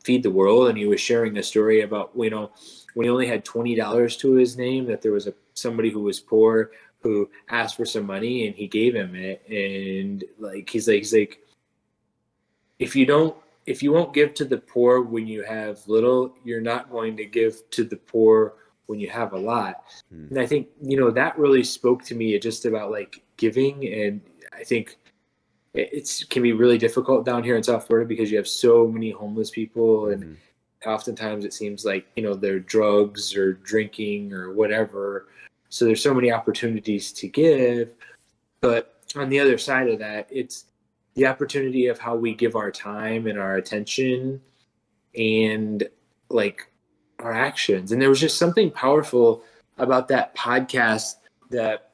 feed the world. And he was sharing a story about, when he only had $20 to his name, that there was somebody who was poor who asked for some money, and he gave him it. And like he's like, if you won't give to the poor when you have little, you're not going to give to the poor when you have a lot. Hmm. And I think, that really spoke to me just about like giving. And I think it can be really difficult down here in South Florida because you have so many homeless people. And oftentimes it seems like, they're drugs or drinking or whatever. So there's so many opportunities to give. But on the other side of that, it's the opportunity of how we give our time and our attention and like our actions. And there was just something powerful about that podcast that,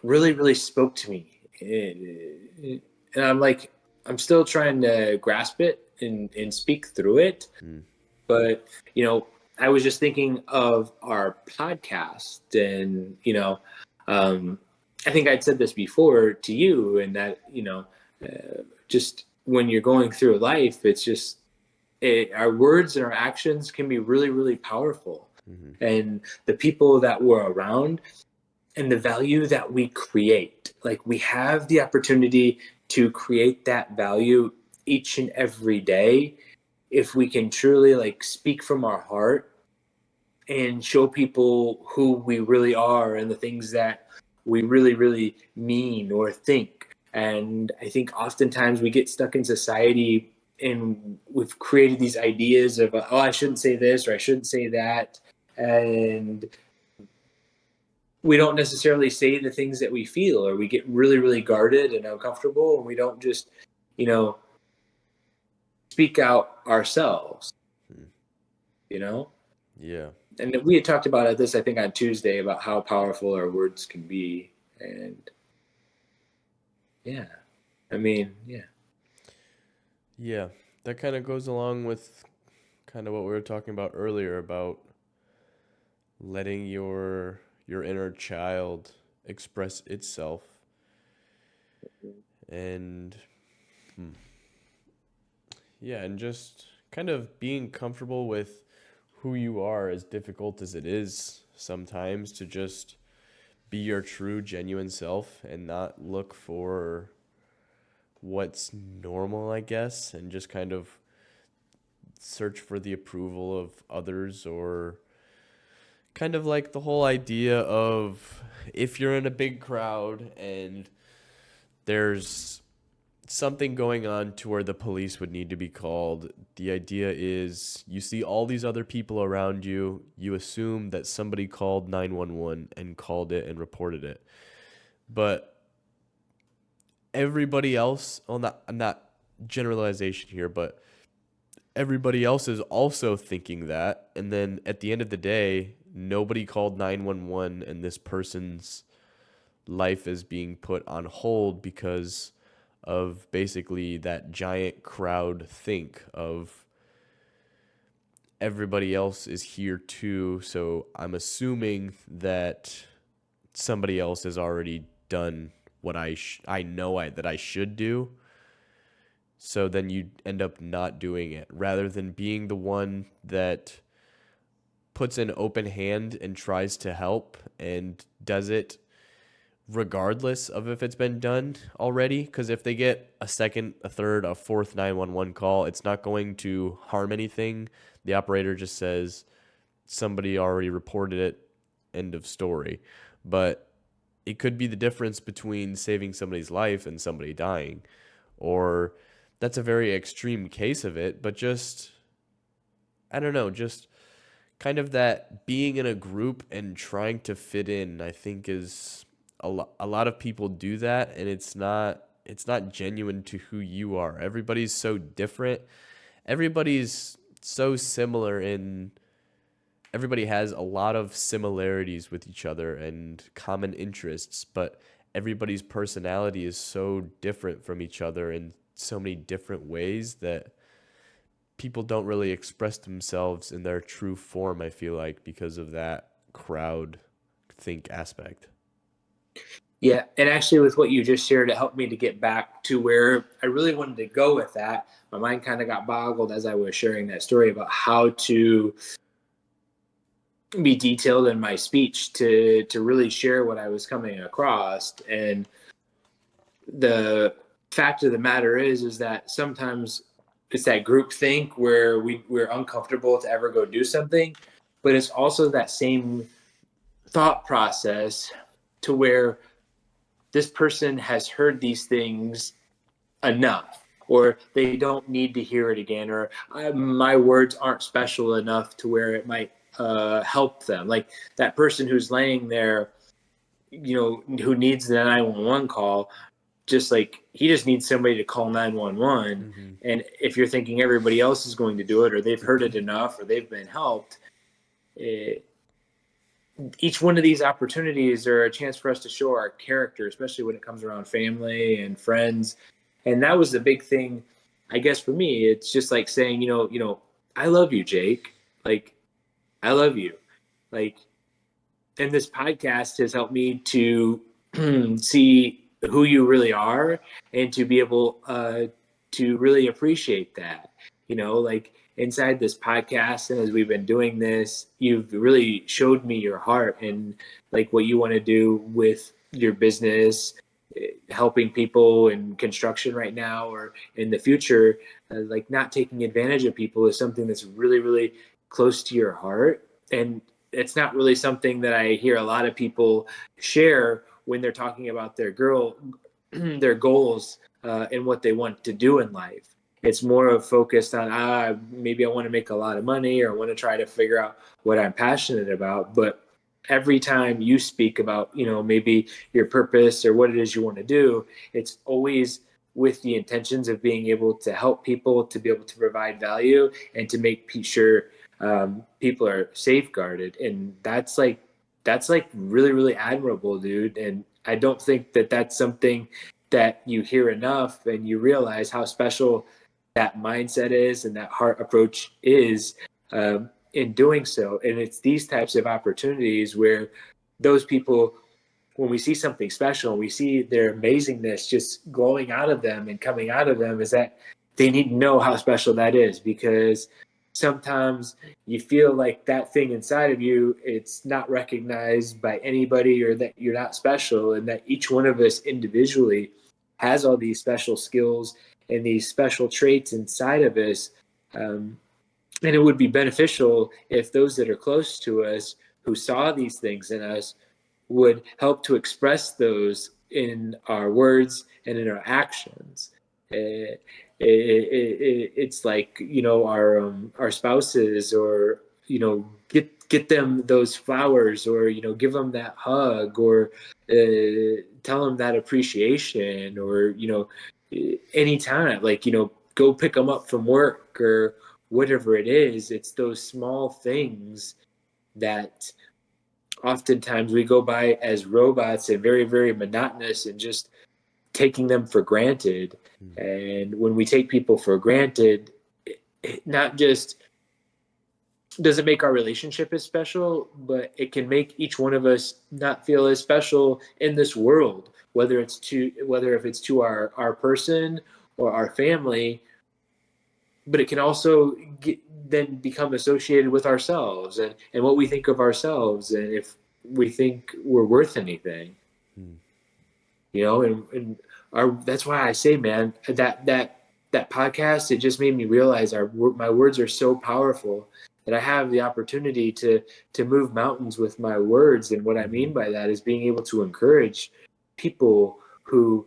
really, really spoke to me. And I'm like, I'm still trying to grasp it and speak through it. But, I was just thinking of our podcast and, I think I'd said this before to you, and that, just when you're going through life, it's just our words and our actions can be really, really powerful. And the people that we're around and the value that we create, like we have the opportunity to create that value each and every day if we can truly like speak from our heart and show people who we really are and the things that we really, really mean or think. And I think oftentimes we get stuck in society and we've created these ideas of, oh, I shouldn't say this or I shouldn't say that. And we don't necessarily say the things that we feel, or we get really, really guarded and uncomfortable, and we don't just, speak out ourselves, Yeah. And we had talked about this, I think, on Tuesday about how powerful our words can be. And yeah, yeah. Yeah. That kind of goes along with kind of what we were talking about earlier about letting your inner child express itself. And yeah, and just kind of being comfortable with who you are, as difficult as it is sometimes, to just be your true, genuine self and not look for what's normal, I guess, and just kind of search for the approval of others, or kind of like the whole idea of if you're in a big crowd and there's something going on to where the police would need to be called. The idea is you see all these other people around you, you assume that somebody called 911 and called it and reported it. But everybody else, well, not generalization here, but everybody else is also thinking that. And then at the end of the day, nobody called 911 and this person's life is being put on hold because of basically that giant crowd think of everybody else is here too. So I'm assuming that somebody else has already done what I know that I should do. So then you end up not doing it rather than being the one that puts an open hand and tries to help and does it regardless of if it's been done already. Because if they get a second, a third, a fourth 911 call, it's not going to harm anything. The operator just says somebody already reported it, end of story. But it could be the difference between saving somebody's life and somebody dying. Or that's a very extreme case of it, but just, I don't know, just kind of that being in a group and trying to fit in, I think is a lot of people do that, and it's not genuine to who you are. Everybody's so different. Everybody's so similar in everybody has a lot of similarities with each other and common interests, but everybody's personality is so different from each other in so many different ways that people don't really express themselves in their true form, I feel like, because of that crowd think aspect. Yeah, and actually with what you just shared, it helped me to get back to where I really wanted to go with that. My mind kind of got boggled as I was sharing that story about how to be detailed in my speech to really share what I was coming across. And the fact of the matter is that sometimes it's that group think where we're uncomfortable to ever go do something. but it's also that same thought process to where this person has heard these things enough, or they don't need to hear it again, or my words aren't special enough to where it might help them. Like that person who's laying there, who needs the 911 call, just like he just needs somebody to call 911. Mm-hmm. And if you're thinking everybody else is going to do it, or they've heard it enough, or they've been helped, each one of these opportunities are a chance for us to show our character, especially when it comes around family and friends. And that was the big thing, I guess, for me. It's just like saying, I love you, Jake. Like, I love you. Like, and this podcast has helped me to see who you really are, and to be able to really appreciate that. Like inside this podcast, and as we've been doing this, you've really showed me your heart and like what you want to do with your business, helping people in construction right now or in the future. Like not taking advantage of people is something that's really, really close to your heart. And it's not really something that I hear a lot of people share when they're talking about their their goals and what they want to do in life. It's more of focused on maybe I want to make a lot of money, or I want to try to figure out what I'm passionate about. But every time you speak about maybe your purpose or what it is you want to do, it's always with the intentions of being able to help people, to be able to provide value, and to make sure people are safeguarded. And that's like really, really admirable, dude. And I don't think that that's something that you hear enough, and you realize how special that mindset is and that heart approach is in doing so. And it's these types of opportunities where those people, when we see something special and we see their amazingness just glowing out of them and coming out of them, is that they need to know how special that is. Because sometimes you feel like that thing inside of you, it's not recognized by anybody, or that you're not special, and that each one of us individually has all these special skills and these special traits inside of us. And it would be beneficial if those that are close to us, who saw these things in us, would help to express those in our words and in our actions. It's like our spouses, or get them those flowers, or give them that hug, or tell them that appreciation, or anytime, like go pick them up from work or whatever it is. It's those small things that oftentimes we go by as robots and very, very monotonous, and just taking them for granted. And when we take people for granted, it not just doesn't make our relationship as special, but it can make each one of us not feel as special in this world, whether if it's to our person or our family. But it can also then become associated with ourselves, and what we think of ourselves, and if we think we're worth anything. And that's why I say, man, that podcast, it just made me realize my words are so powerful, that I have the opportunity to move mountains with my words. And what I mean by that is being able to encourage people who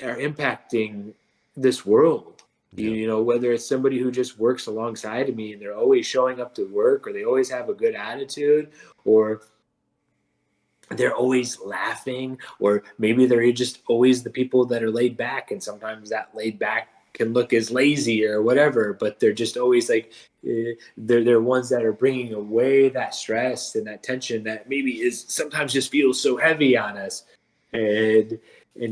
are impacting this world. Whether it's somebody who just works alongside of me and they're always showing up to work, or they always have a good attitude, or they're always laughing, or maybe they're just always the people that are laid back, and sometimes that laid back can look as lazy or whatever, but they're just always like they're ones that are bringing away that stress and that tension that maybe is sometimes just feels so heavy on us. And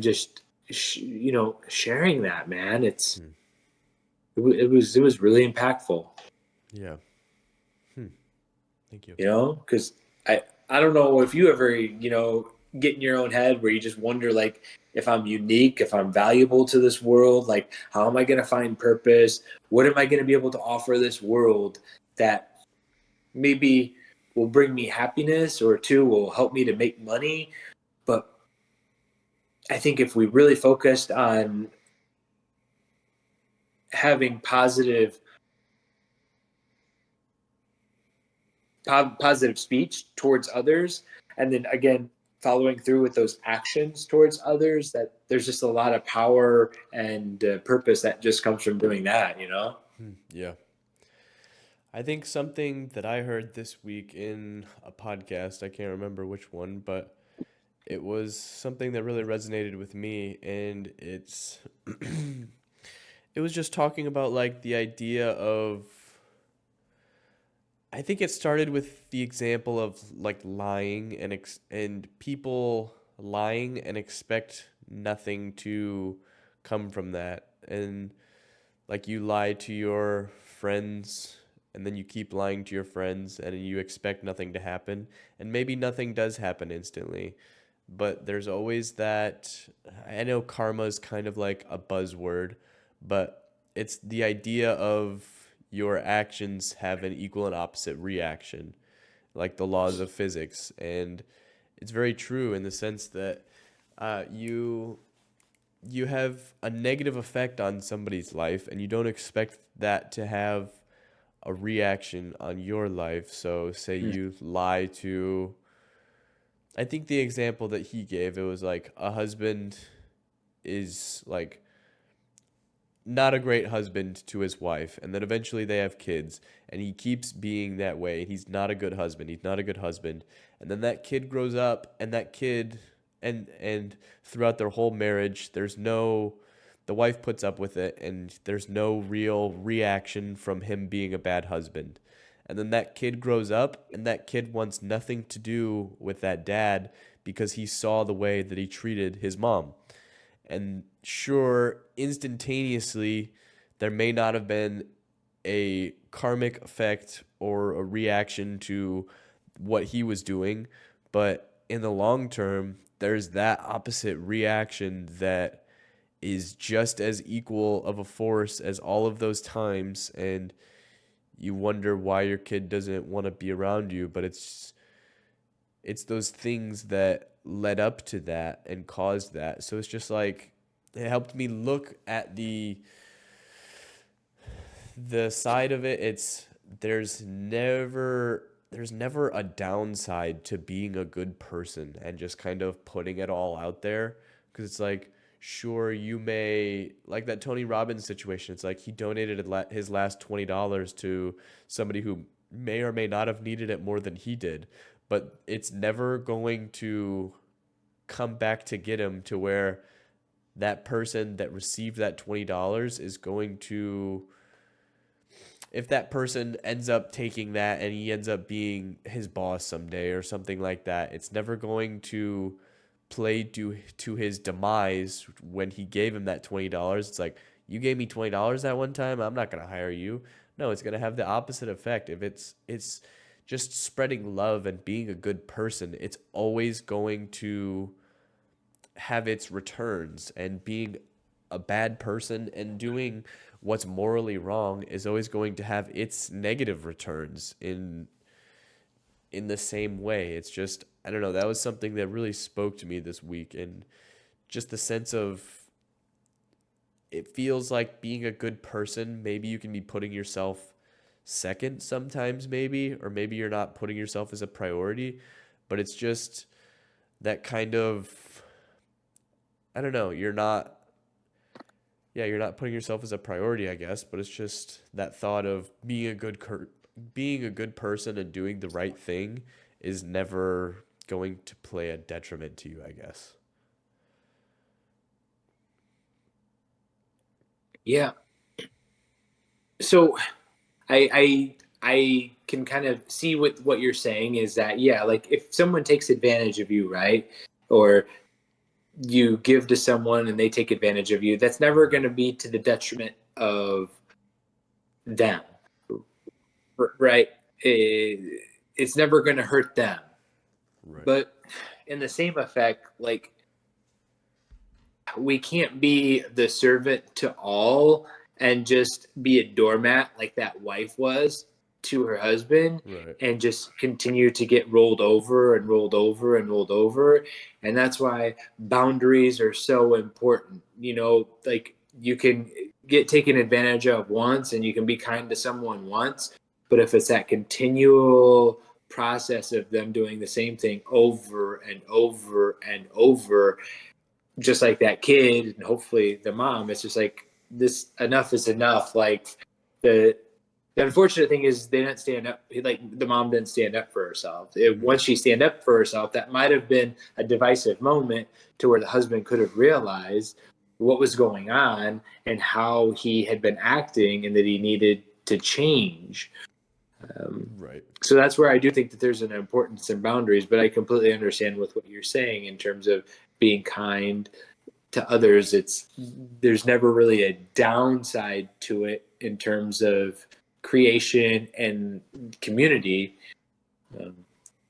just sharing that, man, it was really impactful. Yeah. Thank you. Because I don't know if you ever get in your own head where you just wonder, like, if I'm unique, if I'm valuable to this world, like, how am I going to find purpose? What am I going to be able to offer this world that maybe will bring me happiness, or two, will help me to make money? But I think if we really focused on having positive positive speech towards others, and then again following through with those actions towards others, that there's just a lot of power and purpose that just comes from doing that, you know? Yeah. I think something that I heard this week in a podcast, I can't remember which one, but it was something that really resonated with me, and it was just talking about like the idea of, I think it started with the example of like lying and people lying and expect nothing to come from that. And like you lie to your friends and then you keep lying to your friends and you expect nothing to happen, and maybe nothing does happen instantly. But there's always that, I know karma is kind of like a buzzword, but it's the idea of your actions have an equal and opposite reaction, like the laws of physics. And it's very true in the sense that you have a negative effect on somebody's life and you don't expect that to have a reaction on your life. So say you lie to, I think the example that he gave, it was like a husband is like not a great husband to his wife, and then eventually they have kids, and he keeps being that way. He's not a good husband. He's not a good husband. And then that kid grows up, and that kid and throughout their whole marriage, the wife puts up with it, and there's no real reaction from him being a bad husband. And then that kid grows up, and that kid wants nothing to do with that dad because he saw the way that he treated his mom. And sure, instantaneously, there may not have been a karmic effect or a reaction to what he was doing, but in the long term, there's that opposite reaction that is just as equal of a force as all of those times. And you wonder why your kid doesn't want to be around you, but it's those things that led up to that and caused that. So it's just like, it helped me look at the side of it. It's there's never a downside to being a good person and just kind of putting it all out there, because it's like, sure, you may, like that Tony Robbins situation, it's like he donated his last $20 to somebody who may or may not have needed it more than he did, but it's never going to come back to get him to where that person that received that $20 is going to, if that person ends up taking that and he ends up being his boss someday or something like that, it's never going to play to his demise when he gave him that $20. It's like, you gave me $20 that one time, I'm not going to hire you. No, it's going to have the opposite effect. If it's just spreading love and being a good person, it's always going to have its returns. And being a bad person and doing what's morally wrong is always going to have its negative returns in the same way. It's just, I don't know, that was something that really spoke to me this week. And just the sense of, it feels like being a good person, maybe you can be putting yourself second sometimes, maybe, or maybe you're not putting yourself as a priority, but it's just that kind of, I don't know, you're not putting yourself as a priority, I guess, but it's just that thought of being a good person and doing the right thing is never going to play a detriment to you, I guess. Yeah. So I can kind of see what you're saying is that, yeah, like if someone takes advantage of you, right? Or you give to someone and they take advantage of you, that's never going to be to the detriment of them, right? It's never going to hurt them. Right. But in the same effect, like, we can't be the servant to all and just be a doormat like that wife was to her husband, Right. and just continue to get rolled over and rolled over and rolled over. And that's why boundaries are so important. You know, like, you can get taken advantage of once and you can be kind to someone once, but if it's that continual process of them doing the same thing over and over and over, just like that kid and hopefully the mom. It's just like, this, enough is enough. Like, the unfortunate thing is they didn't stand up. Like, the mom didn't stand up for herself. Once she stand up for herself, that might have been a divisive moment to where the husband could have realized what was going on and how he had been acting, and that he needed to change. Right. So that's where I do think that there's an importance in boundaries, but I completely understand with what you're saying in terms of being kind to others. There's never really a downside to it in terms of creation and community,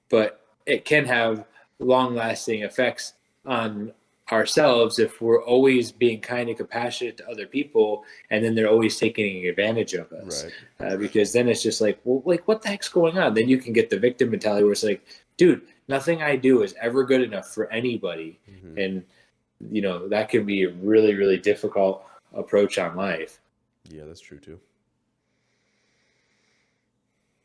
but it can have long-lasting effects on ourselves if we're always being kind and compassionate to other people, and then they're always taking advantage of us. Right. Because then it's just like, well, like, what the heck's going on? Then you can get the victim mentality where it's like, dude, nothing I do is ever good enough for anybody. And that can be a really, really difficult approach on life. Yeah, that's true too.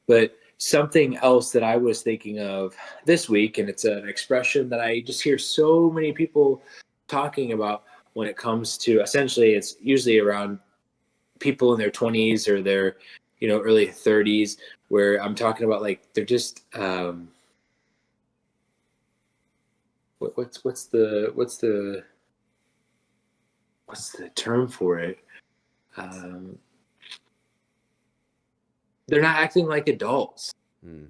But something else that I was thinking of this week, and it's an expression that I just hear so many people talking about when it comes to, essentially, it's usually around people in their 20s or their, early 30s, where I'm talking about, like, they're just, what's the term for it? They're not acting like adults.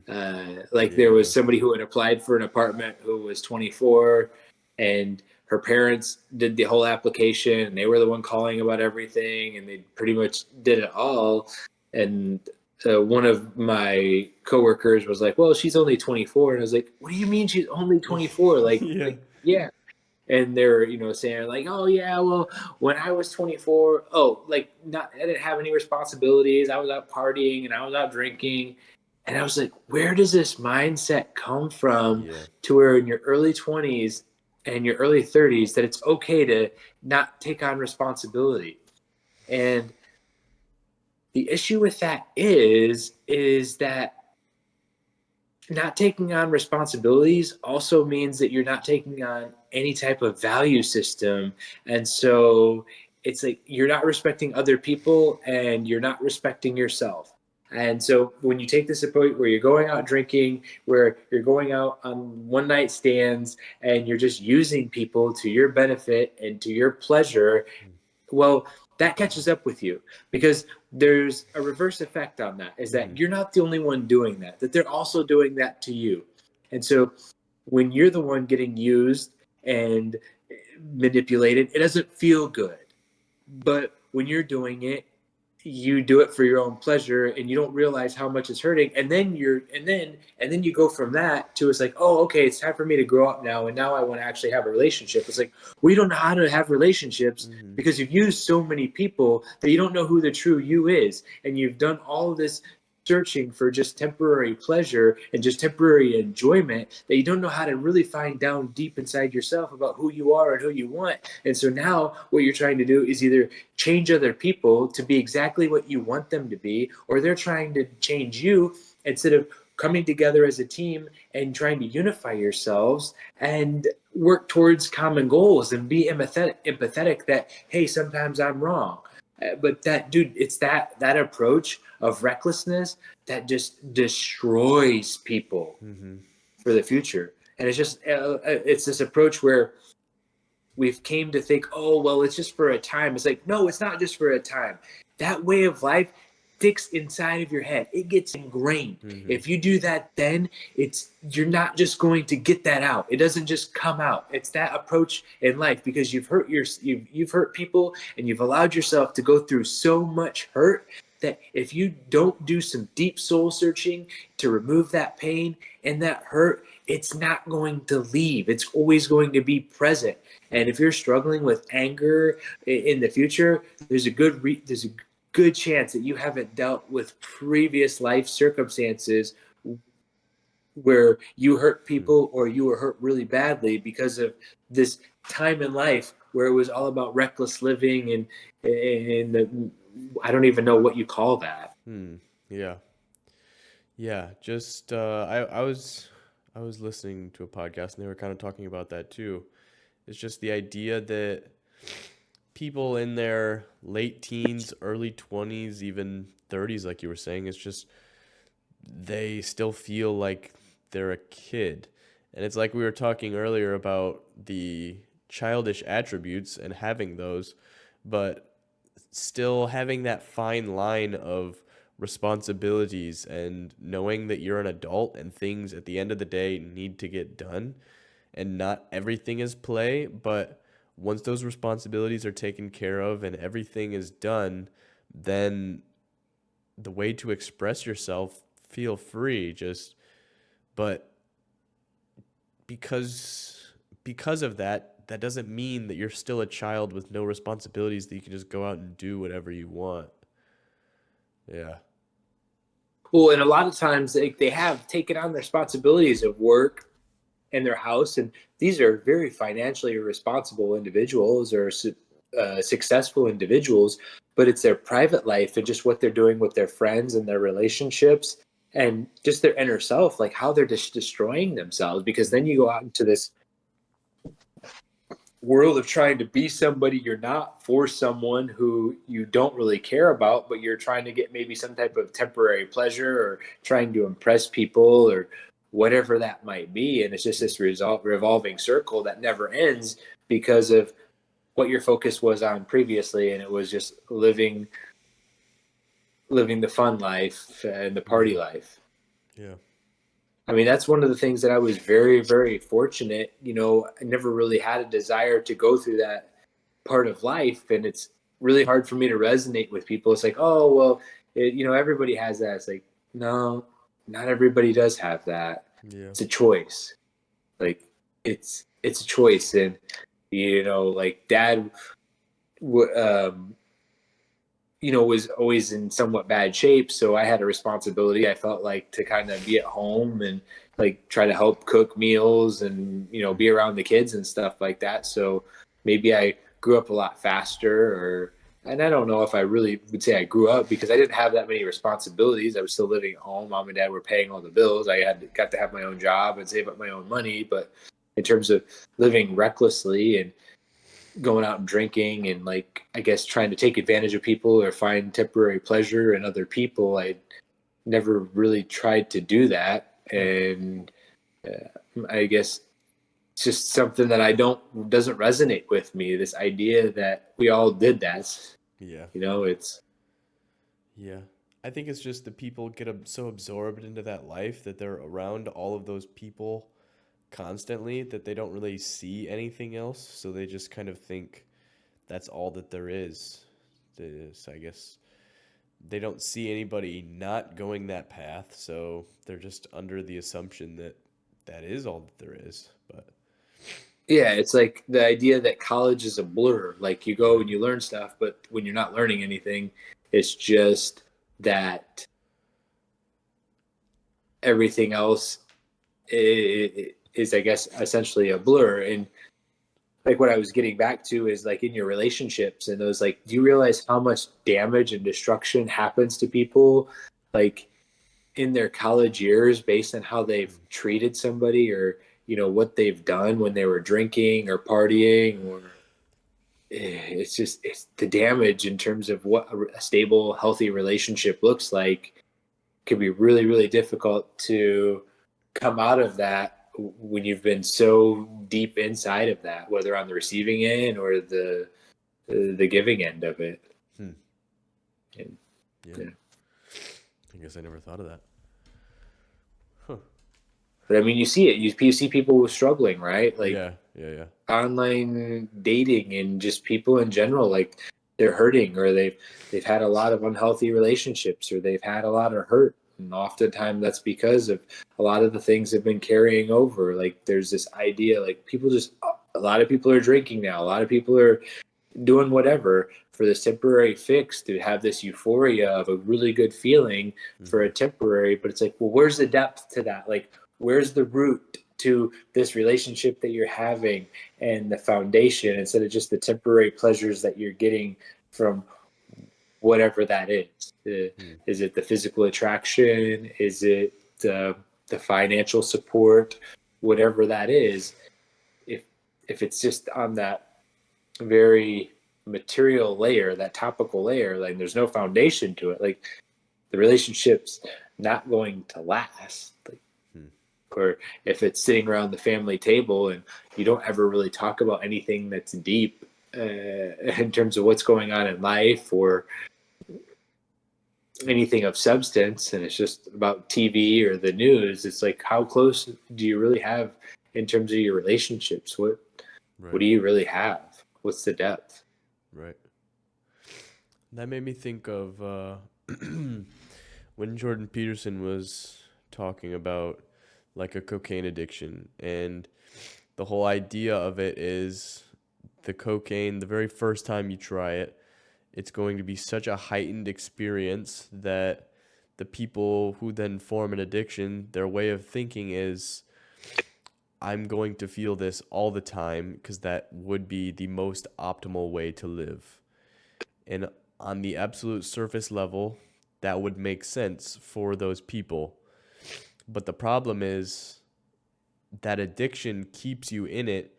There was somebody who had applied for an apartment who was 24, and her parents did the whole application, and they were the one calling about everything, and they pretty much did it all. And one of my coworkers was like, well, she's only 24. And I was like, what do you mean she's only 24? Yeah. And they're, saying like, oh yeah, well, when I was 24, I didn't have any responsibilities. I was out partying and I was out drinking. And I was like, where does this mindset come from to where in your early 20s and your early 30s that it's okay to not take on responsibility? And the issue with that is that not taking on responsibilities also means that you're not taking on any type of value system. And so it's like you're not respecting other people and you're not respecting yourself. And so when you take this approach where you're going out drinking, where you're going out on one night stands, and you're just using people to your benefit and to your pleasure, well, that catches up with you, because there's a reverse effect on that, is that you're not the only one doing that they're also doing that to you. And so when you're the one getting used and manipulated, it doesn't feel good. But when you're doing it, you do it for your own pleasure, and you don't realize how much it's hurting. And then you go from that to, it's like, oh, okay, it's time for me to grow up now, and now I want to actually have a relationship. It's like, we don't know how to have relationships because you've used so many people that you don't know who the true you is, and you've done all of this searching for just temporary pleasure and just temporary enjoyment, that you don't know how to really find down deep inside yourself about who you are and who you want. And so now what you're trying to do is either change other people to be exactly what you want them to be, or they're trying to change you, instead of coming together as a team and trying to unify yourselves and work towards common goals and be empathetic that, hey, sometimes I'm wrong. But that, dude, it's that approach of recklessness that just destroys people for the future. And it's just it's this approach where we've came to think, oh, well, it's just for a time. It's like, no, it's not just for a time. That way of life sticks inside of your head. It gets ingrained. If you do that, then you're not just going to get that out. It doesn't just come out. It's that approach in life, because you've hurt people, and you've allowed yourself to go through so much hurt that if you don't do some deep soul searching to remove that pain and that hurt, it's not going to leave. It's always going to be present. And if you're struggling with anger in the future, there's a good chance that you haven't dealt with previous life circumstances where you hurt people or you were hurt really badly because of this time in life where it was all about reckless living and I don't even know what you call that. Yeah. Yeah, just I was listening to a podcast and they were kind of talking about that too. It's just the idea that people in their late teens, early 20s, even 30s like you were saying, it's just they still feel like they're a kid. And it's like we were talking earlier about the childish attributes and having those, but still having that fine line of responsibilities and knowing that you're an adult and things at the end of the day need to get done and not everything is play, but once those responsibilities are taken care of and everything is done, then the way to express yourself, feel free, just but because of that, that doesn't mean that you're still a child with no responsibilities that you can just go out and do whatever you want. Yeah. Well, and a lot of times they have taken on the responsibilities of work and their house, and these are very financially responsible individuals or successful individuals, but it's their private life and just what they're doing with their friends and their relationships and just their inner self, like how they're just destroying themselves. Because then you go out into this world of trying to be somebody you're not for someone who you don't really care about, but you're trying to get maybe some type of temporary pleasure or trying to impress people or whatever that might be. And it's just this revolving circle that never ends because of what your focus was on previously. And it was just living the fun life and the party life. Yeah. I mean, that's one of the things that I was very, very fortunate. I never really had a desire to go through that part of life. And it's really hard for me to resonate with people. It's like, oh, well, everybody has that. It's like, no, not everybody does have that. Yeah. It's a choice. Like, it's a choice. And, like dad, was always in somewhat bad shape. So I had a responsibility. I felt like to kind of be at home and like try to help cook meals and, be around the kids and stuff like that. So maybe I grew up a lot faster and I don't know if I really would say I grew up because I didn't have that many responsibilities. I was still living at home. Mom and dad were paying all the bills. Got to have my own job and save up my own money. But in terms of living recklessly and going out and drinking and like I guess trying to take advantage of people or find temporary pleasure in other people, I never really tried to do that. And I guess it's just something that doesn't resonate with me, this idea that we all did that. Yeah. It's Yeah. I think it's just that people get so absorbed into that life that they're around all of those people constantly that they don't really see anything else. So they just kind of think that's all that there is. I guess they don't see anybody not going that path. So they're just under the assumption that that is all that there is. But yeah, it's like the idea that college is a blur. Like you go and you learn stuff, but when you're not learning anything, it's just that everything else is, I guess, essentially a blur. And like what I was getting back to is like in your relationships and those, like, do you realize how much damage and destruction happens to people like in their college years based on how they've treated somebody or, what they've done when they were drinking or partying or it's the damage in terms of what a stable, healthy relationship looks like can be really, really difficult to come out of that when you've been so deep inside of that, whether on the receiving end or the giving end of it. hmm. And, Yeah. yeah. I guess I never thought of that. Huh. But I mean, you see it. You see people struggling, right? Like Yeah. online dating and just people in general, like they're hurting or they've had a lot of unhealthy relationships or they've had a lot of hurt. And oftentimes that's because of a lot of the things have been carrying over. Like there's this idea, like a lot of people are drinking now. A lot of people are doing whatever for this temporary fix to have this euphoria of a really good feeling for a temporary, but it's like, well, where's the depth to that? Like, where's the root to this relationship that you're having and the foundation instead of just the temporary pleasures that you're getting from whatever that is. Hmm. Is it the physical attraction? Is it the financial support? Whatever that is, if if it's just on that very material layer, that topical layer, like there's no foundation to it, like the relationship's not going to last. Like, Hmm. or if it's sitting around the family table and you don't ever really talk about anything that's deep in terms of what's going on in life or anything of substance, and it's just about TV or the news, it's like, how close do you really have in terms of your relationships? What Right. do you really have? What's the depth? Right. That made me think of when Jordan Peterson was talking about like a cocaine addiction, and the whole idea of it is the cocaine, the very first time you try it, it's going to be such a heightened experience that the people who then form an addiction, their way of thinking is, I'm going to feel this all the time because that would be the most optimal way to live. And on the absolute surface level, that would make sense for those people. But the problem is that addiction keeps you in it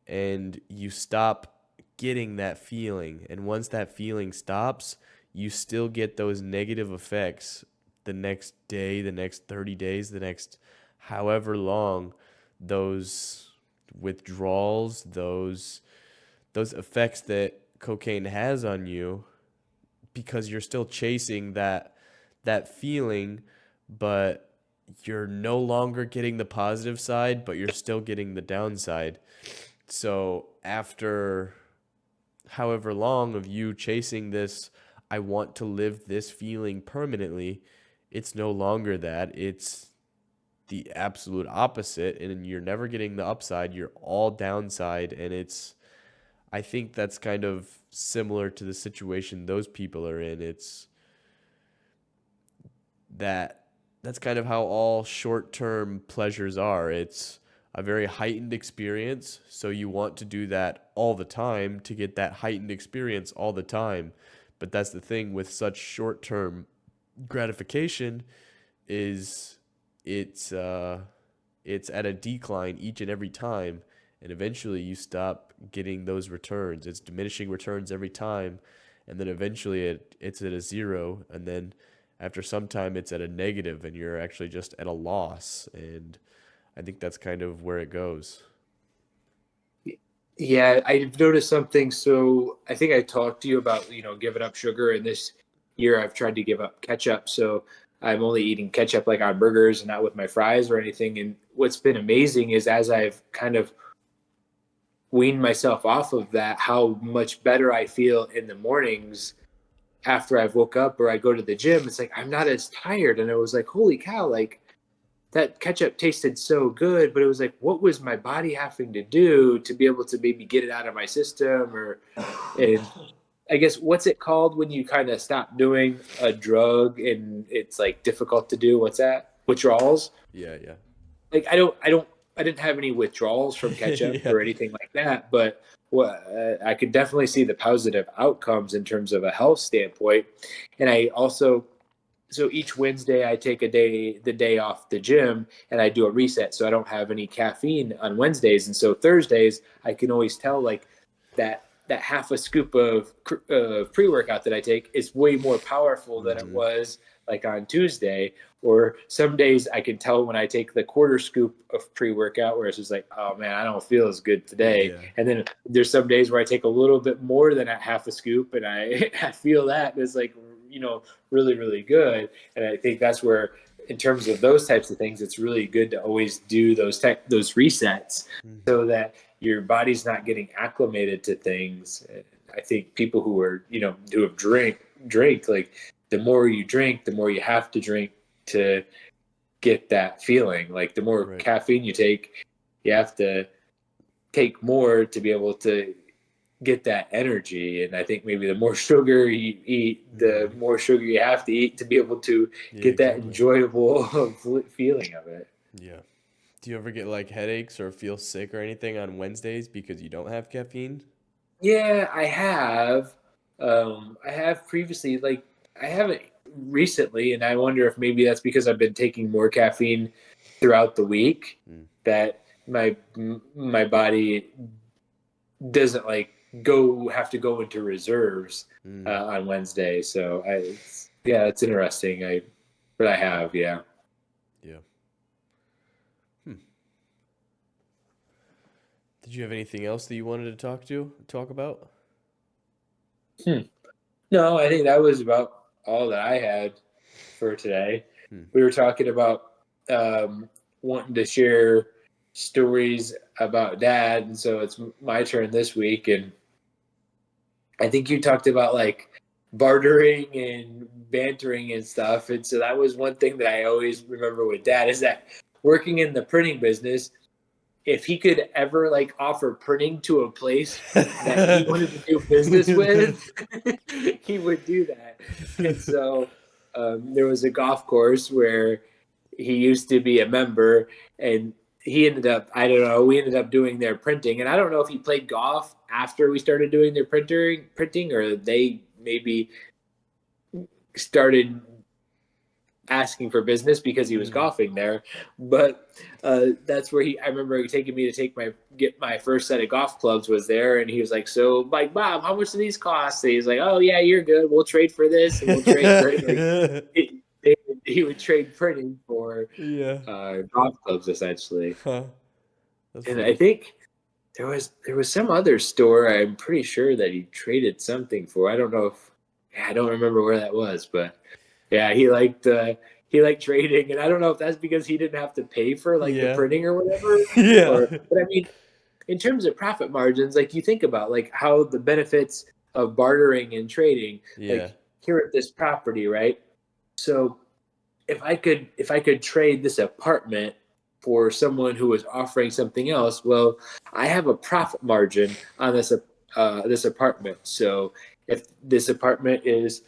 and you stop getting that feeling. And once that feeling stops, you still get those negative effects the next day, the next 30 days, the next however long, those withdrawals, those effects that cocaine has on you, because you're still chasing that feeling, but you're no longer getting the positive side, but you're still getting the downside. So after however long of you chasing this, I want to live this feeling permanently, it's no longer that. It's the absolute opposite, and you're never getting the upside. You're all downside, and I think that's kind of similar to the situation those people are in. It's that's kind of how all short-term pleasures are. It's a very heightened experience, so you want to do that all the time to get that heightened experience all the time. But that's the thing with such short-term gratification is it's it's at a decline each and every time, and eventually you stop getting those returns. It's diminishing returns every time, and then eventually it's at a zero, and then after some time it's at a negative and you're actually just at a loss. And I think that's kind of where it goes. Yeah, I've noticed something. So I think I talked to you about, giving up sugar, and this year I've tried to give up ketchup. So I'm only eating ketchup like on burgers and not with my fries or anything. And what's been amazing is as I've kind of weaned myself off of that, how much better I feel in the mornings after I've woke up or I go to the gym. It's like I'm not as tired. And it was like, holy cow, like that ketchup tasted so good, but it was like, what was my body having to do to be able to maybe get it out of my system? Or, and I guess, what's it called when you kind of stop doing a drug and it's like difficult to do? What's that? Withdrawals? Yeah, yeah. Like, I didn't have any withdrawals from ketchup Yeah. or anything like that, but I could definitely see the positive outcomes in terms of a health standpoint. And I also, so each Wednesday I take the day off the gym, and I do a reset. So I don't have any caffeine on Wednesdays. And so Thursdays I can always tell like that half a scoop of pre-workout that I take is way more powerful than it Mm-hmm. was like on Tuesday. Or some days I can tell when I take the quarter scoop of pre-workout where it's just like, oh man, I don't feel as good today. Yeah. And then there's some days where I take a little bit more than a half a scoop, and I I feel that, and it's like, really, really good. And I think that's where, in terms of those types of things, it's really good to always do those resets Mm-hmm. so that your body's not getting acclimated to things. I think people who are, who have drink, like the more you drink, the more you have to drink to get that feeling. Like the more Right. caffeine you take, you have to take more to be able to get that energy. And I think maybe the more sugar you eat, the Mm-hmm. more sugar you have to eat to be able to Yeah, get that exactly. enjoyable feeling of it. Yeah. Do you ever get like headaches or feel sick or anything on Wednesdays because you don't have caffeine? Yeah, I have. I have previously, like, I haven't recently, and I wonder if maybe that's because I've been taking more caffeine throughout the week that my body doesn't like have to go into reserves on Wednesday. So it's interesting. But I have, yeah. Yeah. Did you have anything else that you wanted to talk about? No, I think that was about all that I had for today. We were talking about wanting to share stories about dad, and so it's my turn this week. And I think you talked about like bartering and bantering and stuff. And so that was one thing that I always remember with dad is that working in the printing business, if he could ever like offer printing to a place that he wanted to do business with, he would do that. And so there was a golf course where he used to be a member, and he ended up, I don't know, we ended up doing their printing. And I don't know if he played golf after we started doing their printing, or they maybe started asking for business because he was golfing there. But that's where I remember taking me to get my first set of golf clubs was there. And he was like, so like, Bob, how much do these cost? And he's like, oh yeah, you're good. We'll trade for this. And we'll trade for it. Like, he would trade printing for golf clubs essentially. Huh. And funny. I think there was some other store I'm pretty sure that he traded something for. I don't know I don't remember where that was, but yeah, he liked trading, and I don't know if that's because he didn't have to pay for like the printing or whatever. But I mean, in terms of profit margins, like you think about like how the benefits of bartering and trading, like here at this property, right? So if I could trade this apartment for someone who was offering something else, well, I have a profit margin on this apartment. So if this apartment is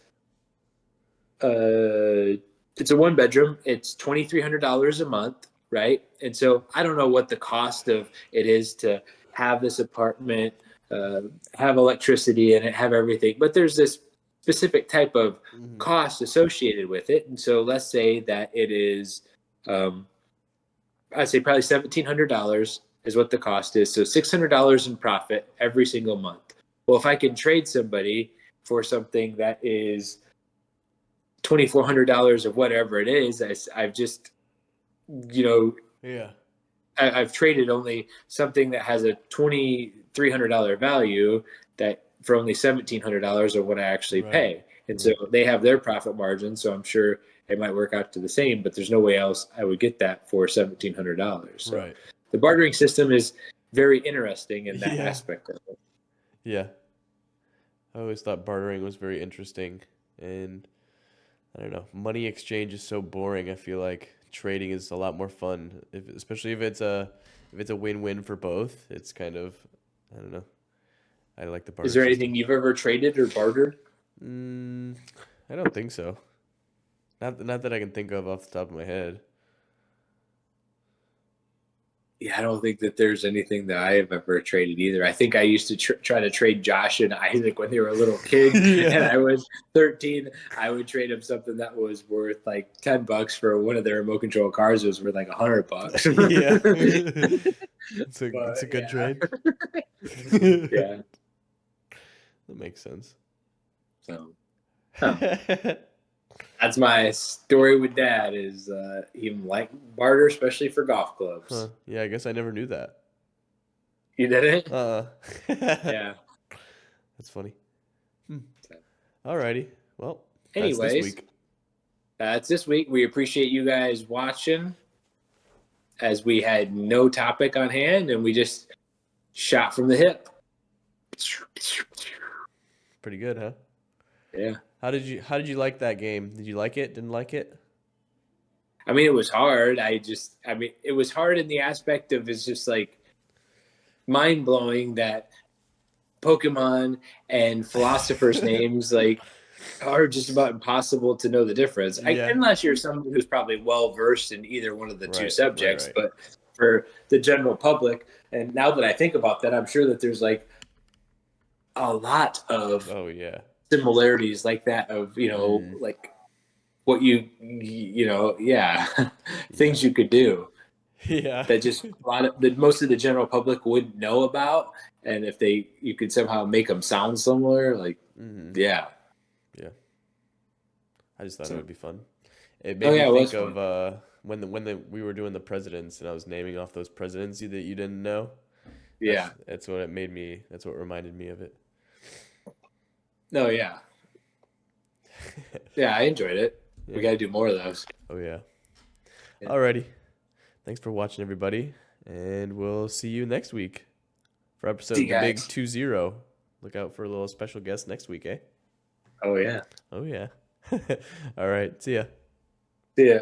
it's a 1 bedroom, it's $2,300 a month, right? And so I don't know what the cost of it is to have this apartment, have electricity in it, have everything, but there's this specific type of cost associated with it. And so let's say that it is, I'd say probably $1,700 is what the cost is. So $600 in profit every single month. Well, if I can trade somebody for something that is $2,400 or whatever it is, I've just, I've traded only something that has a $2,300 value that for only $1,700 of what I actually pay. And so they have their profit margin. So I'm sure it might work out to the same, but there's no way else I would get that for $1,700. So the bartering system is very interesting in that aspect of it. Yeah. I always thought bartering was very interesting, and I don't know, money exchange is so boring. I feel like trading is a lot more fun, especially if it's a win-win for both. It's kind of, I don't know. I like the barter. Is there anything you've ever traded or bartered? I don't think so. Not that I can think of off the top of my head. Yeah, I don't think that there's anything that I have ever traded either. I think I used to try to trade Josh and Isaac when they were little kids, and I was 13. I would trade them something that was worth like $10 for one of their remote control cars. It was worth like $100. It's a good trade. Yeah, that makes sense. So, that's my story with Dad. Is he like barter, especially for golf clubs? Huh. Yeah, I guess I never knew that. You didn't? Yeah. That's funny. Alrighty. Well, anyways, that's this week. We appreciate you guys watching, as we had no topic on hand and we just shot from the hip. Pretty good, huh? Yeah. How did you like that game? Did you like it? Didn't like it? I mean, it was hard. It was hard in the aspect of it's just like mind blowing that Pokemon and philosophers' names like are just about impossible to know the difference. Unless you're someone who's probably well versed in either one of the two subjects. But for the general public, and now that I think about that, I'm sure that there's like a lot of similarities like that of, like what yeah, things you could do Yeah. that just that most of the general public wouldn't know about. And if you could somehow make them sound similar, like, yeah. Yeah. I just thought it So, would be fun. It oh made me yeah, it was think fun. of when we were doing the presidents and I was naming off those presidents that you didn't know. Yeah. That's what it made me. That's what reminded me of it. No, yeah. Yeah, I enjoyed it. Yeah. We got to do more of those. Oh yeah. Yeah. Alrighty. Thanks for watching, everybody, and we'll see you next week for See episode you the big guys. 20. Look out for a little special guest next week, eh? Oh yeah. Oh yeah. All right. See ya. See ya.